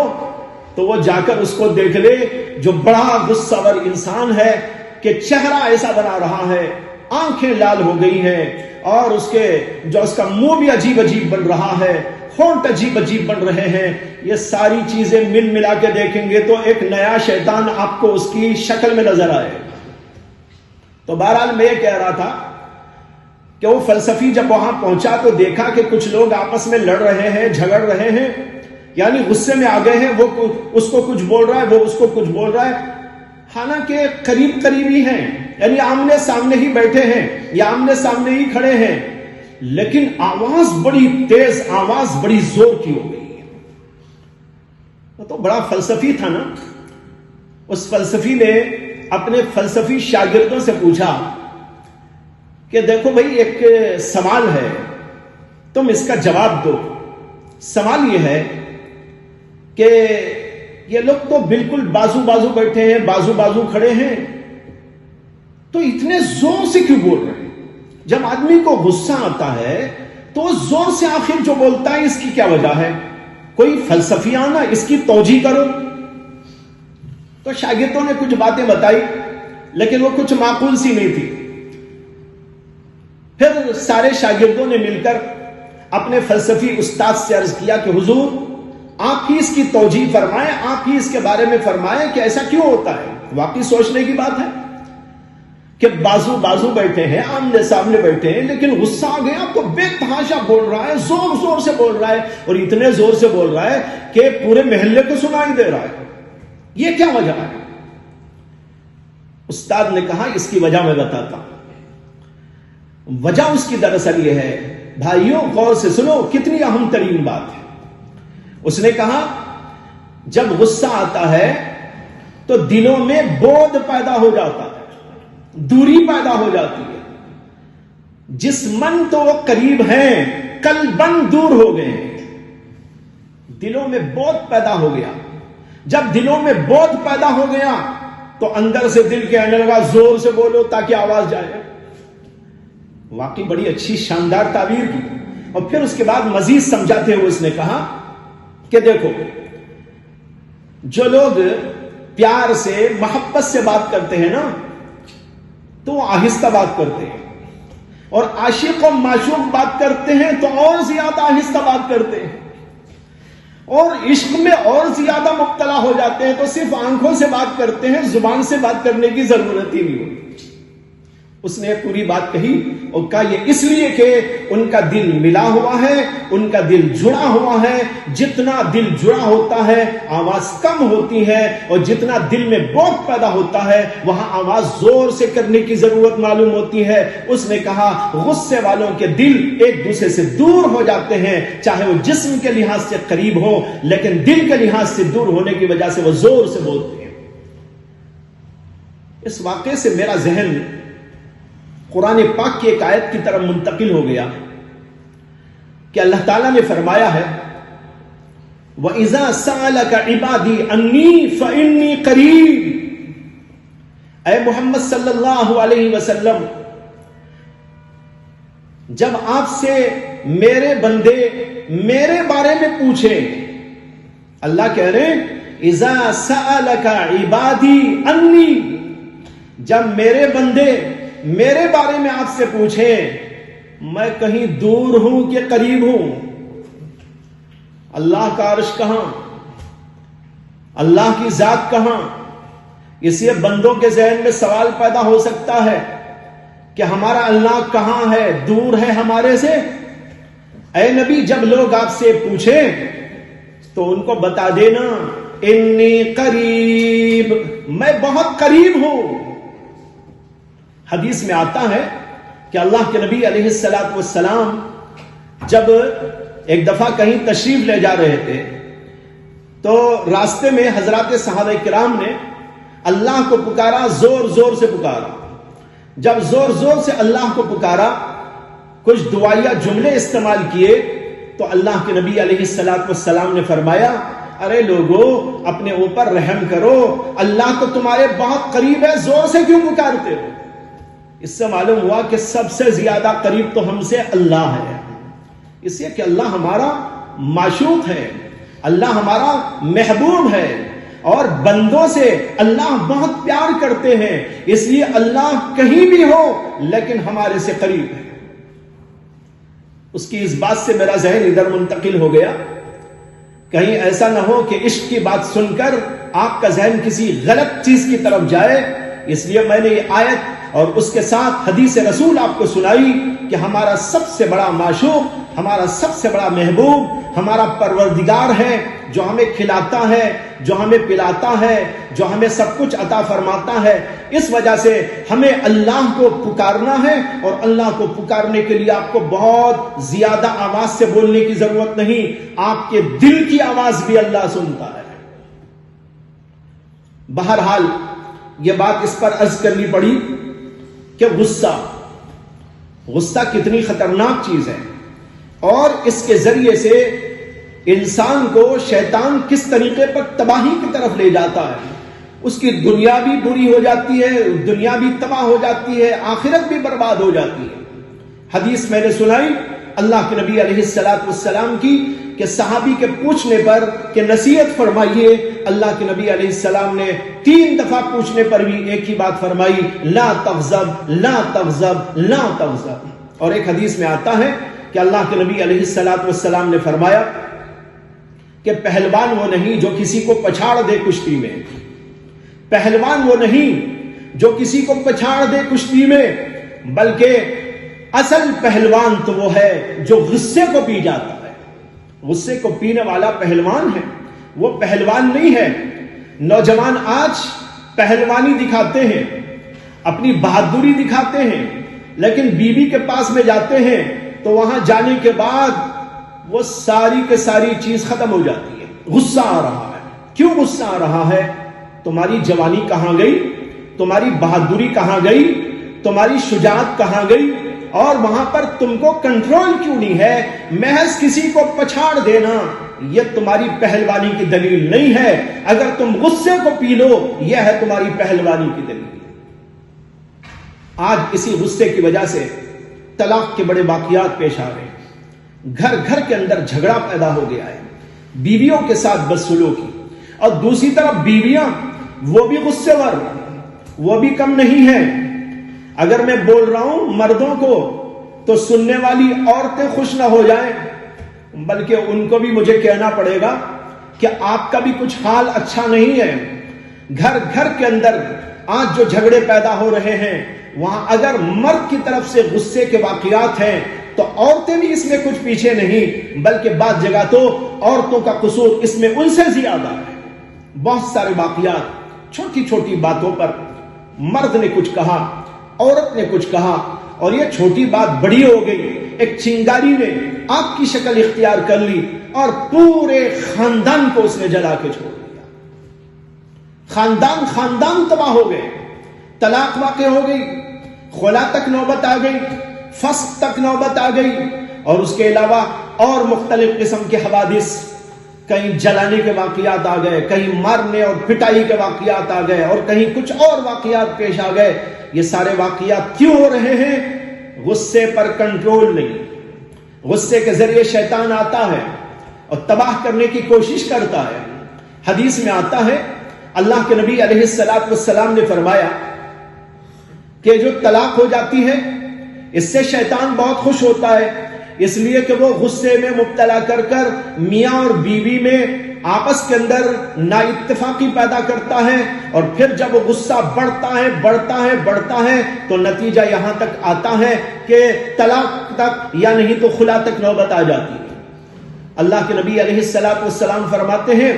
تو وہ جا کر اس کو دیکھ لے جو بڑا غصہ ور انسان ہے کہ چہرہ ایسا بنا رہا ہے، آنکھیں لال ہو گئی ہیں، اور اس کا منہ بھی عجیب عجیب بن رہا ہے، ہونٹ عجیب عجیب بن رہے ہیں. یہ ساری چیزیں مل ملا کے دیکھیں گے تو ایک نیا شیطان آپ کو اس کی شکل میں نظر آئے. تو بہرحال میں یہ کہہ رہا تھا کہ وہ فلسفی جب وہاں پہنچا تو دیکھا کہ کچھ لوگ آپس میں لڑ رہے ہیں، جھگڑ رہے ہیں، یعنی غصے میں آ گئے ہیں. وہ اس کو کچھ بول رہا ہے، وہ اس کو کچھ بول رہا ہے. حالانکہ قریب قریبی ہیں، یعنی آمنے سامنے ہی بیٹھے ہیں یا آمنے سامنے ہی کھڑے ہیں، لیکن آواز بڑی تیز، آواز بڑی زور کی ہو گئی. وہ تو بڑا فلسفی تھا نا. اس فلسفی نے اپنے فلسفی شاگردوں سے پوچھا کہ دیکھو بھائی ایک سوال ہے، تم اس کا جواب دو. سوال یہ ہے کہ یہ لوگ تو بالکل بازو بازو بیٹھے ہیں، بازو بازو کھڑے ہیں، تو اتنے زور سے کیوں بول رہے ہیں؟ جب آدمی کو غصہ آتا ہے تو زور سے آخر جو بولتا ہے اس کی کیا وجہ ہے؟ کوئی فلسفیانہ اس کی توجیہ کرو. تو شاگردوں نے کچھ باتیں بتائی لیکن وہ کچھ معقول سی نہیں تھی. پھر سارے شاگردوں نے مل کر اپنے فلسفی استاد سے عرض کیا کہ حضور آپ ہی اس کی توجیہ فرمائیں، آپ ہی اس کے بارے میں فرمائیں کہ ایسا کیوں ہوتا ہے۔ واقعی سوچنے کی بات ہے کہ بازو بیٹھے ہیں، آمنے سامنے بیٹھے ہیں، لیکن غصہ آ گیا تو بے تحاشا بول رہا ہے، زور زور سے بول رہا ہے، اور اتنے زور سے بول رہا ہے کہ پورے محلے کو سنائی دے رہا ہے۔ یہ کیا وجہ ہے؟ استاد نے کہا اس کی وجہ میں بتاتا ہوں۔ وجہ اس کی دراصل یہ ہے، بھائیوں غور سے سنو، کتنی اہم ترین بات ہے۔ اس نے کہا جب غصہ آتا ہے تو دلوں میں بودھ پیدا ہو جاتا ہے، دوری پیدا ہو جاتی ہے۔ جسمن تو وہ قریب ہیں، قلبن دور ہو گئے ہیں۔ دلوں میں بودھ پیدا ہو گیا۔ جب دلوں میں بودھ پیدا ہو گیا تو اندر سے دل کہنے لگا زور سے بولو تاکہ آواز جائے۔ واقعی بڑی اچھی شاندار تعبیر کی۔ اور پھر اس کے بعد مزید سمجھاتے ہوئے اس نے کہا کہ دیکھو، جو لوگ پیار سے محبت سے بات کرتے ہیں نا تو وہ آہستہ بات کرتے ہیں، اور عاشق و معشوق بات کرتے ہیں تو اور زیادہ آہستہ بات کرتے ہیں، اور عشق میں اور زیادہ مبتلا ہو جاتے ہیں تو صرف آنکھوں سے بات کرتے ہیں، زبان سے بات کرنے کی ضرورت ہی نہیں ہوتی۔ اس نے پوری بات کہی اور کہا یہ اس لیے کہ ان کا دل ملا ہوا ہے، ان کا دل جڑا ہوا ہے۔ جتنا دل جڑا ہوتا ہے آواز کم ہوتی ہے، اور جتنا دل میں بودھ پیدا ہوتا ہے وہاں آواز زور سے کرنے کی ضرورت معلوم ہوتی ہے۔ اس نے کہا غصے والوں کے دل ایک دوسرے سے دور ہو جاتے ہیں، چاہے وہ جسم کے لحاظ سے قریب ہو لیکن دل کے لحاظ سے دور ہونے کی وجہ سے وہ زور سے بولتے ہیں۔ اس واقعے سے میرا ذہن قرآن پاک کی ایک آیت کی طرف منتقل ہو گیا کہ اللہ تعالیٰ نے فرمایا ہے وَإِذَا سَأَلَكَ عِبَادِي عَنِّي فَإِنِّي قَرِيبٌ۔ اے محمد صلی اللہ علیہ وسلم، جب آپ سے میرے بندے میرے بارے میں پوچھیں، اللہ کہہ رہے ہیں اِذَا سَأَلَكَ عِبَادِي عَنِّي، جب میرے بندے میرے بارے میں آپ سے پوچھیں میں کہیں دور ہوں کہ قریب ہوں، اللہ کا عرش کہاں، اللہ کی ذات کہاں۔ اس لیے بندوں کے ذہن میں سوال پیدا ہو سکتا ہے کہ ہمارا اللہ کہاں ہے، دور ہے ہمارے سے۔ اے نبی جب لوگ آپ سے پوچھیں تو ان کو بتا دینا انی قریب، میں بہت قریب ہوں۔ حدیث میں آتا ہے کہ اللہ کے نبی علیہ السلام جب ایک دفعہ کہیں تشریف لے جا رہے تھے تو راستے میں حضرات صحابہ کرام نے اللہ کو پکارا، زور زور سے پکارا۔ جب زور زور سے اللہ کو پکارا، کچھ دعائیہ جملے استعمال کیے تو اللہ کے نبی علیہ السلام نے فرمایا ارے لوگو اپنے اوپر رحم کرو، اللہ تو تمہارے بہت قریب ہے، زور سے کیوں پکارتے ہو؟ اس سے معلوم ہوا کہ سب سے زیادہ قریب تو ہم سے اللہ ہے، اس لیے کہ اللہ ہمارا معشوق ہے، اللہ ہمارا محبوب ہے، اور بندوں سے اللہ بہت پیار کرتے ہیں، اس لیے اللہ کہیں بھی ہو لیکن ہمارے سے قریب ہے۔ اس کی اس بات سے میرا ذہن ادھر منتقل ہو گیا، کہیں ایسا نہ ہو کہ عشق کی بات سن کر آپ کا ذہن کسی غلط چیز کی طرف جائے، اس لیے میں نے یہ آیت اور اس کے ساتھ حدیث رسول آپ کو سنائی کہ ہمارا سب سے بڑا معشوق، ہمارا سب سے بڑا محبوب ہمارا پروردگار ہے، جو ہمیں کھلاتا ہے، جو ہمیں پلاتا ہے، جو ہمیں سب کچھ عطا فرماتا ہے۔ اس وجہ سے ہمیں اللہ کو پکارنا ہے، اور اللہ کو پکارنے کے لیے آپ کو بہت زیادہ آواز سے بولنے کی ضرورت نہیں، آپ کے دل کی آواز بھی اللہ سنتا ہے۔ بہرحال یہ بات اس پر عرض کرنی پڑی کہ غصہ کتنی خطرناک چیز ہے، اور اس کے ذریعے سے انسان کو شیطان کس طریقے پر تباہی کی طرف لے جاتا ہے۔ اس کی دنیا بھی بری ہو جاتی ہے، دنیا بھی تباہ ہو جاتی ہے، آخرت بھی برباد ہو جاتی ہے۔ حدیث میں نے سنائی اللہ کے نبی علیہ السلام کی کہ صحابی کے پوچھنے پر کہ نصیحت فرمائیے، اللہ کے نبی علیہ السلام نے 3 دفعہ پوچھنے پر بھی ایک ہی بات فرمائی، لا تغضب لا تغضب لا تغضب۔ اور ایک حدیث میں آتا ہے کہ اللہ کے نبی علیہ السلام نے فرمایا کہ پہلوان وہ نہیں جو کسی کو پچھاڑ دے کشتی میں، پہلوان وہ نہیں جو کسی کو پچھاڑ دے کشتی میں، بلکہ اصل پہلوان تو وہ ہے جو غصے کو پی جاتا ہے۔ غصے کو پینے والا پہلوان ہے، وہ پہلوان نہیں ہے۔ نوجوان آج پہلوانی دکھاتے ہیں، اپنی بہادری دکھاتے ہیں، لیکن بیوی کے پاس میں جاتے ہیں تو وہاں جانے کے بعد وہ ساری کے ساری چیز ختم ہو جاتی ہے۔ غصہ آ رہا ہے۔ کیوں غصہ آ رہا ہے؟ تمہاری جوانی کہاں گئی؟ تمہاری بہادری کہاں گئی؟ تمہاری شجاعت کہاں گئی؟ اور وہاں پر تم کو کنٹرول کیوں نہیں ہے؟ محض کسی کو پچھاڑ دینا یہ تمہاری پہلوانی کی دلیل نہیں ہے۔ اگر تم غصے کو پی لو یہ ہے تمہاری پہلوانی کی دلیل۔ آج اسی غصے کی وجہ سے طلاق کے بڑے واقعات پیش آ رہے ہیں۔ گھر گھر کے اندر جھگڑا پیدا ہو گیا ہے، بیویوں کے ساتھ بدسلوکی، اور دوسری طرف بیویاں وہ بھی غصے ور، وہ بھی کم نہیں ہے۔ اگر میں بول رہا ہوں مردوں کو تو سننے والی عورتیں خوش نہ ہو جائیں، بلکہ ان کو بھی مجھے کہنا پڑے گا کہ آپ کا بھی کچھ حال اچھا نہیں ہے۔ گھر گھر کے اندر آج جو جھگڑے پیدا ہو رہے ہیں وہاں اگر مرد کی طرف سے غصے کے واقعات ہیں تو عورتیں بھی اس میں کچھ پیچھے نہیں، بلکہ بعض جگہ تو عورتوں کا قصور اس میں ان سے زیادہ ہے۔ بہت سارے واقعات چھوٹی چھوٹی باتوں پر مرد نے کچھ کہا، عورت نے کچھ کہا، اور یہ چھوٹی بات بڑی ہو گئی۔ ایک چنگاری نے آگ کی شکل اختیار کر لی اور پورے خاندان کو اس نے جلا کے چھوڑ دیا۔ خاندان تباہ ہو گئے، طلاق واقع ہو گئی، خلا تک نوبت آ گئی، فسق تک نوبت آ گئی، اور اس کے علاوہ اور مختلف قسم کے حوادث، کہیں جلانے کے واقعات آ گئے، کہیں مارنے اور پٹائی کے واقعات آ گئے، اور کہیں کچھ اور واقعات پیش آ گئے۔ یہ سارے واقعات کیوں ہو رہے ہیں؟ غصے پر کنٹرول نہیں۔ غصے کے ذریعے شیطان آتا ہے اور تباہ کرنے کی کوشش کرتا ہے۔ حدیث میں آتا ہے، اللہ کے نبی علیہ الصلوۃ والسلام نے فرمایا کہ جو طلاق ہو جاتی ہے اس سے شیطان بہت خوش ہوتا ہے، اس لیے کہ وہ غصے میں مبتلا کر کر میاں اور بیوی میں آپس کے اندر نا اتفاقی پیدا کرتا ہے، اور پھر جب وہ غصہ بڑھتا ہے تو نتیجہ یہاں تک آتا ہے کہ طلاق تک یا نہیں تو خلا تک نوبت آ جاتی ہے۔ اللہ کے نبی علیہ الصلوۃ والسلام فرماتے ہیں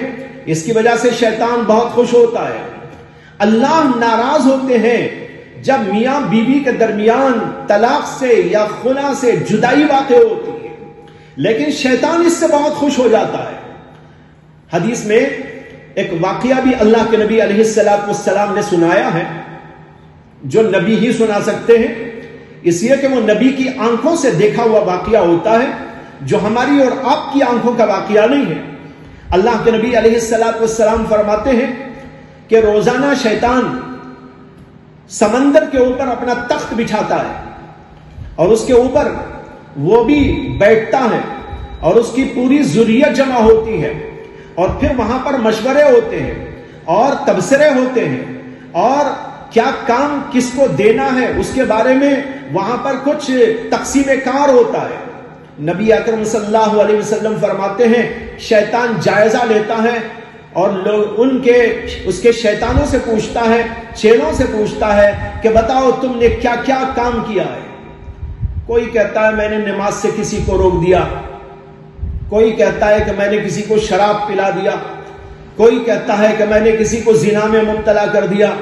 اس کی وجہ سے شیطان بہت خوش ہوتا ہے۔ اللہ ناراض ہوتے ہیں جب میاں بیوی کے درمیان طلاق سے یا خلا سے جدائی واقع ہوتی ہے، لیکن شیطان اس سے بہت خوش ہو جاتا ہے۔ حدیث میں ایک واقعہ بھی اللہ کے نبی علیہ الصلوۃ والسلام نے سنایا ہے، جو نبی ہی سنا سکتے ہیں، اس لیے کہ وہ نبی کی آنکھوں سے دیکھا ہوا واقعہ ہوتا ہے، جو ہماری اور آپ کی آنکھوں کا واقعہ نہیں ہے۔ اللہ کے نبی علیہ الصلوۃ والسلام فرماتے ہیں کہ روزانہ شیطان سمندر کے اوپر اپنا تخت بچھاتا ہے اور اس کے اوپر وہ بھی بیٹھتا ہے، اور اس کی پوری ذریت جمع ہوتی ہے، اور پھر وہاں پر مشورے ہوتے ہیں اور تبصرے ہوتے ہیں، اور کیا کام کس کو دینا ہے اس کے بارے میں وہاں پر کچھ تقسیم کار ہوتا ہے۔ نبی اکرم صلی اللہ علیہ وسلم فرماتے ہیں شیطان جائزہ لیتا ہے اور لوگ اس کے شیطانوں سے پوچھتا ہے، چیلوں سے پوچھتا ہے کہ بتاؤ تم نے کیا کیا کام کیا ہے۔ کوئی کہتا ہے میں نے نماز سے کسی کو روک دیا، کوئی کہتا ہے کہ میں نے کسی کو شراب پلا دیا، کوئی کہتا ہے کہ میں نے کسی کو زنا میں مبتلا کر دیا،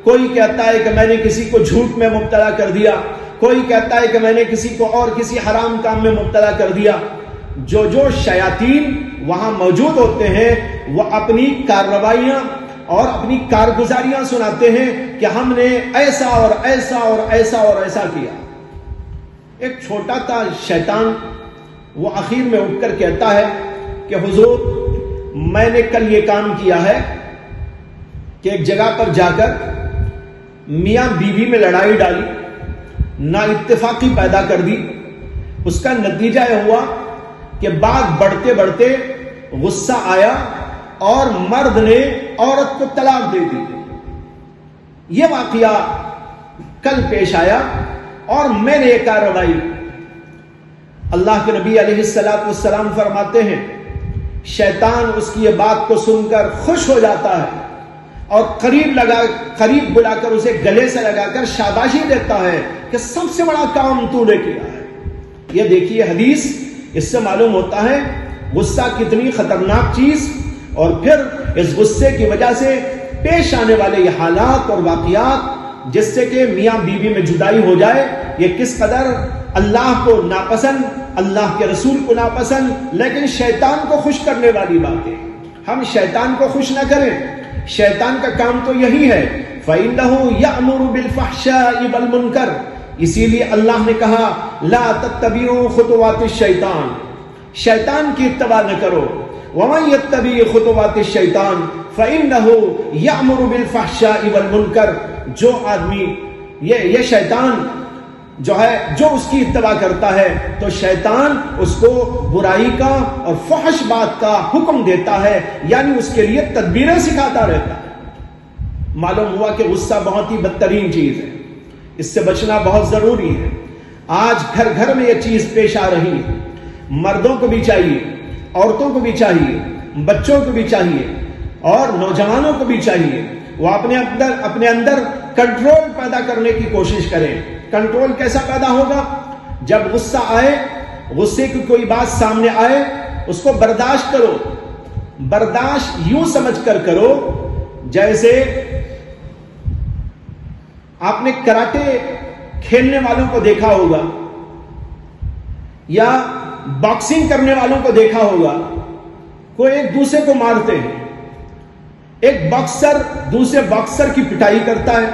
کوئی کہتا ہے کہ میں نے کسی کو جھوٹ میں مبتلا کر دیا، کوئی کہتا ہے کہ میں نے کسی کو اور کسی حرام کام میں مبتلا کر دیا۔ جو شیاطین وہاں موجود ہوتے ہیں وہ اپنی کارروائیاں اور اپنی کارگزاریاں سناتے ہیں کہ ہم نے ایسا اور ایسا اور ایسا اور ایسا کیا۔ ایک چھوٹا تھا شیطان وہ آخر میں اٹھ کر کہتا ہے کہ حضور میں نے کل یہ کام کیا ہے کہ ایک جگہ پر جا کر میاں بیوی میں لڑائی ڈالی، نا اتفاقی پیدا کر دی، اس کا نتیجہ یہ ہوا کہ بات بڑھتے بڑھتے غصہ آیا اور مرد نے عورت کو طلاق دے دی۔ یہ واقعہ کل پیش آیا اور میں نے یہ کارروائی۔ اللہ کے نبی علیہ الصلوۃ والسلام فرماتے ہیں شیطان اس کی یہ بات کو سن کر خوش ہو جاتا ہے اور قریب بلا کر اسے گلے سے لگا کر شاباشی دیتا ہے کہ سب سے بڑا کام تو نے کیا ہے۔ یہ دیکھیے حدیث، اس سے معلوم ہوتا ہے غصہ کتنی خطرناک چیز، اور پھر اس غصے کی وجہ سے پیش آنے والے یہ حالات اور واقعات جس سے کہ میاں بیوی میں جدائی ہو جائے، یہ کس قدر اللہ کو ناپسند، اللہ کے رسول کو ناپسند، لیکن شیطان کو خوش کرنے والی باتیں۔ ہم شیطان کو خوش نہ کریں، شیطان کا کام تو یہی ہے، فَإِنَّهُ يَأْمُرُ بِالْفَحْشَاءِ وَالْمُنکَرِ، اسی لیے اللہ نے کہا لا تتبعوا خطوات الشیطان، شیطان کی اتباع نہ کرو، وَمَن يَتَّبِعْ خطوات الشیطان فَإِنَّهُ يَأْمُرُ بِالْفَحْشَاءِ وَالْمُنکَرِ، جو آدمی یہ شیطان جو ہے جو اس کی اتباع کرتا ہے تو شیطان اس کو برائی کا اور فحش بات کا حکم دیتا ہے، یعنی اس کے لیے تدبیریں سکھاتا رہتا ہے۔ معلوم ہوا کہ غصہ بہت ہی بدترین چیز ہے، اس سے بچنا بہت ضروری ہے۔ آج گھر گھر میں یہ چیز پیش آ رہی ہے، مردوں کو بھی چاہیے، عورتوں کو بھی چاہیے، بچوں کو بھی چاہیے اور نوجوانوں کو بھی چاہیے وہ اپنے اندر کنٹرول پیدا کرنے کی کوشش کریں۔ کنٹرول کیسا پیدا ہوگا؟ جب غصہ آئے، غصے کی کوئی بات سامنے آئے، اس کو برداشت کرو۔ برداشت یوں سمجھ کر کرو جیسے آپ نے کراٹے کھیلنے والوں کو دیکھا ہوگا یا باکسنگ کرنے والوں کو دیکھا ہوگا، کوئی ایک دوسرے کو مارتے ہیں، ایک باکسر دوسرے باکسر کی پٹائی کرتا ہے،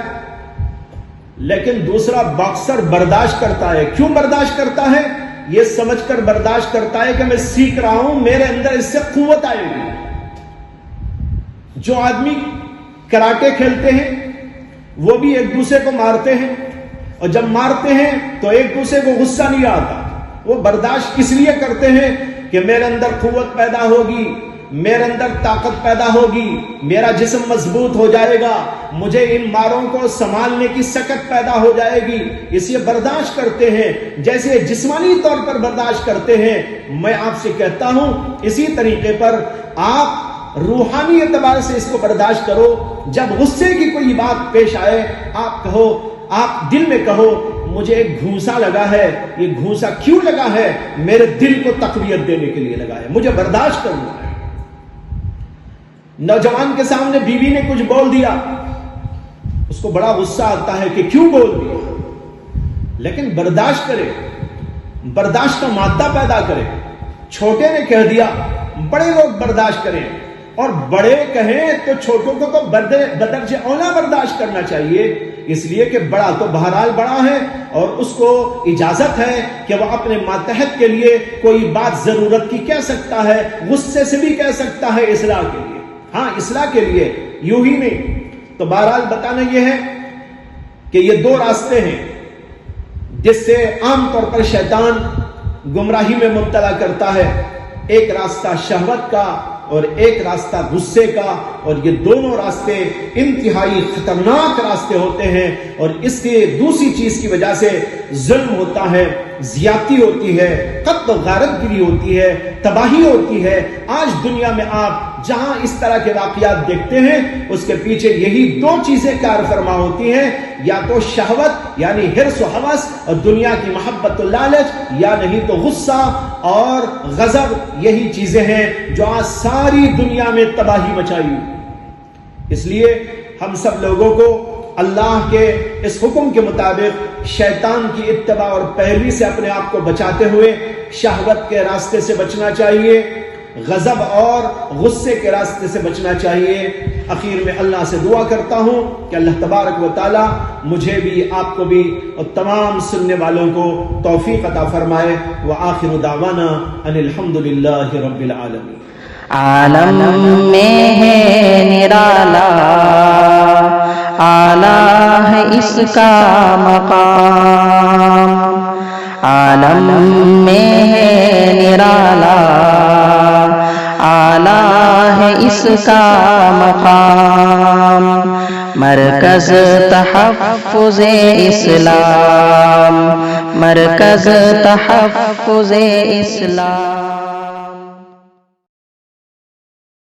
لیکن دوسرا باکسر برداشت کرتا ہے۔ کیوں برداشت کرتا ہے؟ یہ سمجھ کر برداشت کرتا ہے کہ میں سیکھ رہا ہوں، میرے اندر اس سے قوت آئے گی۔ جو آدمی کراٹے کھیلتے ہیں وہ بھی ایک دوسرے کو مارتے ہیں، اور جب مارتے ہیں تو ایک دوسرے کو غصہ نہیں آتا، وہ برداشت اس لیے کرتے ہیں کہ میرے اندر قوت پیدا ہوگی، میرے اندر طاقت پیدا ہوگی، میرا جسم مضبوط ہو جائے گا، مجھے ان ماروں کو سنبھالنے کی سکت پیدا ہو جائے گی، اس لیے برداشت کرتے ہیں۔ جیسے جسمانی طور پر برداشت کرتے ہیں، میں آپ سے کہتا ہوں اسی طریقے پر آپ روحانی اعتبار سے اس کو برداشت کرو۔ جب غصے کی کوئی بات پیش آئے، آپ دل میں کہو مجھے ایک گھونسا لگا ہے، یہ گھونسا کیوں لگا ہے؟ میرے دل کو تقویت دینے کے لیے لگا ہے، مجھے برداشت کرنا ہے۔ نوجوان کے سامنے بیوی نے کچھ بول دیا، اس کو بڑا غصہ آتا ہے کہ کیوں بول دیا، لیکن برداشت کرے، برداشت کا مادہ پیدا کرے۔ چھوٹے نے کہہ دیا، بڑے لوگ برداشت کریں، اور بڑے کہیں تو چھوٹوں کو تو بدرجہ اولا برداشت کرنا چاہیے، اس لیے کہ بڑا تو بہرحال بڑا ہے اور اس کو اجازت ہے کہ وہ اپنے ماتحت کے لیے کوئی بات ضرورت کی کہہ سکتا ہے، غصے سے بھی کہہ سکتا ہے اصلاح کے لیے، ہاں اصلاح کے لیے، یوں ہی نہیں۔ تو بہرحال بتانا یہ ہے کہ یہ دو راستے ہیں جس سے عام طور پر شیطان گمراہی میں مبتلا کرتا ہے، ایک راستہ شہوت کا اور ایک راستہ غصے کا، اور یہ دونوں راستے انتہائی خطرناک راستے ہوتے ہیں، اور اس کی دوسری چیز کی وجہ سے ظلم ہوتا ہے، زیادتی ہوتی ہے، قتل و غارت گری ہوتی ہے، تباہی ہوتی ہے۔ آج دنیا میں آپ جہاں اس طرح کے واقعات دیکھتے ہیں اس کے پیچھے یہی دو چیزیں کار فرما ہوتی ہیں، یا تو شہوت یعنی حرص و ہوس اور دنیا کی محبت و لالچ، یا نہیں تو غصہ اور غضب، یہی چیزیں ہیں جو آج ساری دنیا میں تباہی مچائی۔ اس لیے ہم سب لوگوں کو اللہ کے اس حکم کے مطابق شیطان کی اتباع اور پیروی سے اپنے آپ کو بچاتے ہوئے شہوت کے راستے سے بچنا چاہیے، غضب اور غصے کے راستے سے بچنا چاہیے۔ اخیر میں اللہ سے دعا کرتا ہوں کہ اللہ تبارک و تعالی مجھے بھی، آپ کو بھی اور تمام سننے والوں کو توفیق عطا فرمائے۔ وآخر دعوانا ان الحمدللہ رب العالمین۔ عالم میں ہے نرالا، اعلیٰ ہے اس کا مقام، عالم میں ہے نرالا، اعلیٰ ہے اس کا مقام، مرکز تحفظ اسلام، مرکز تحفظ اسلام۔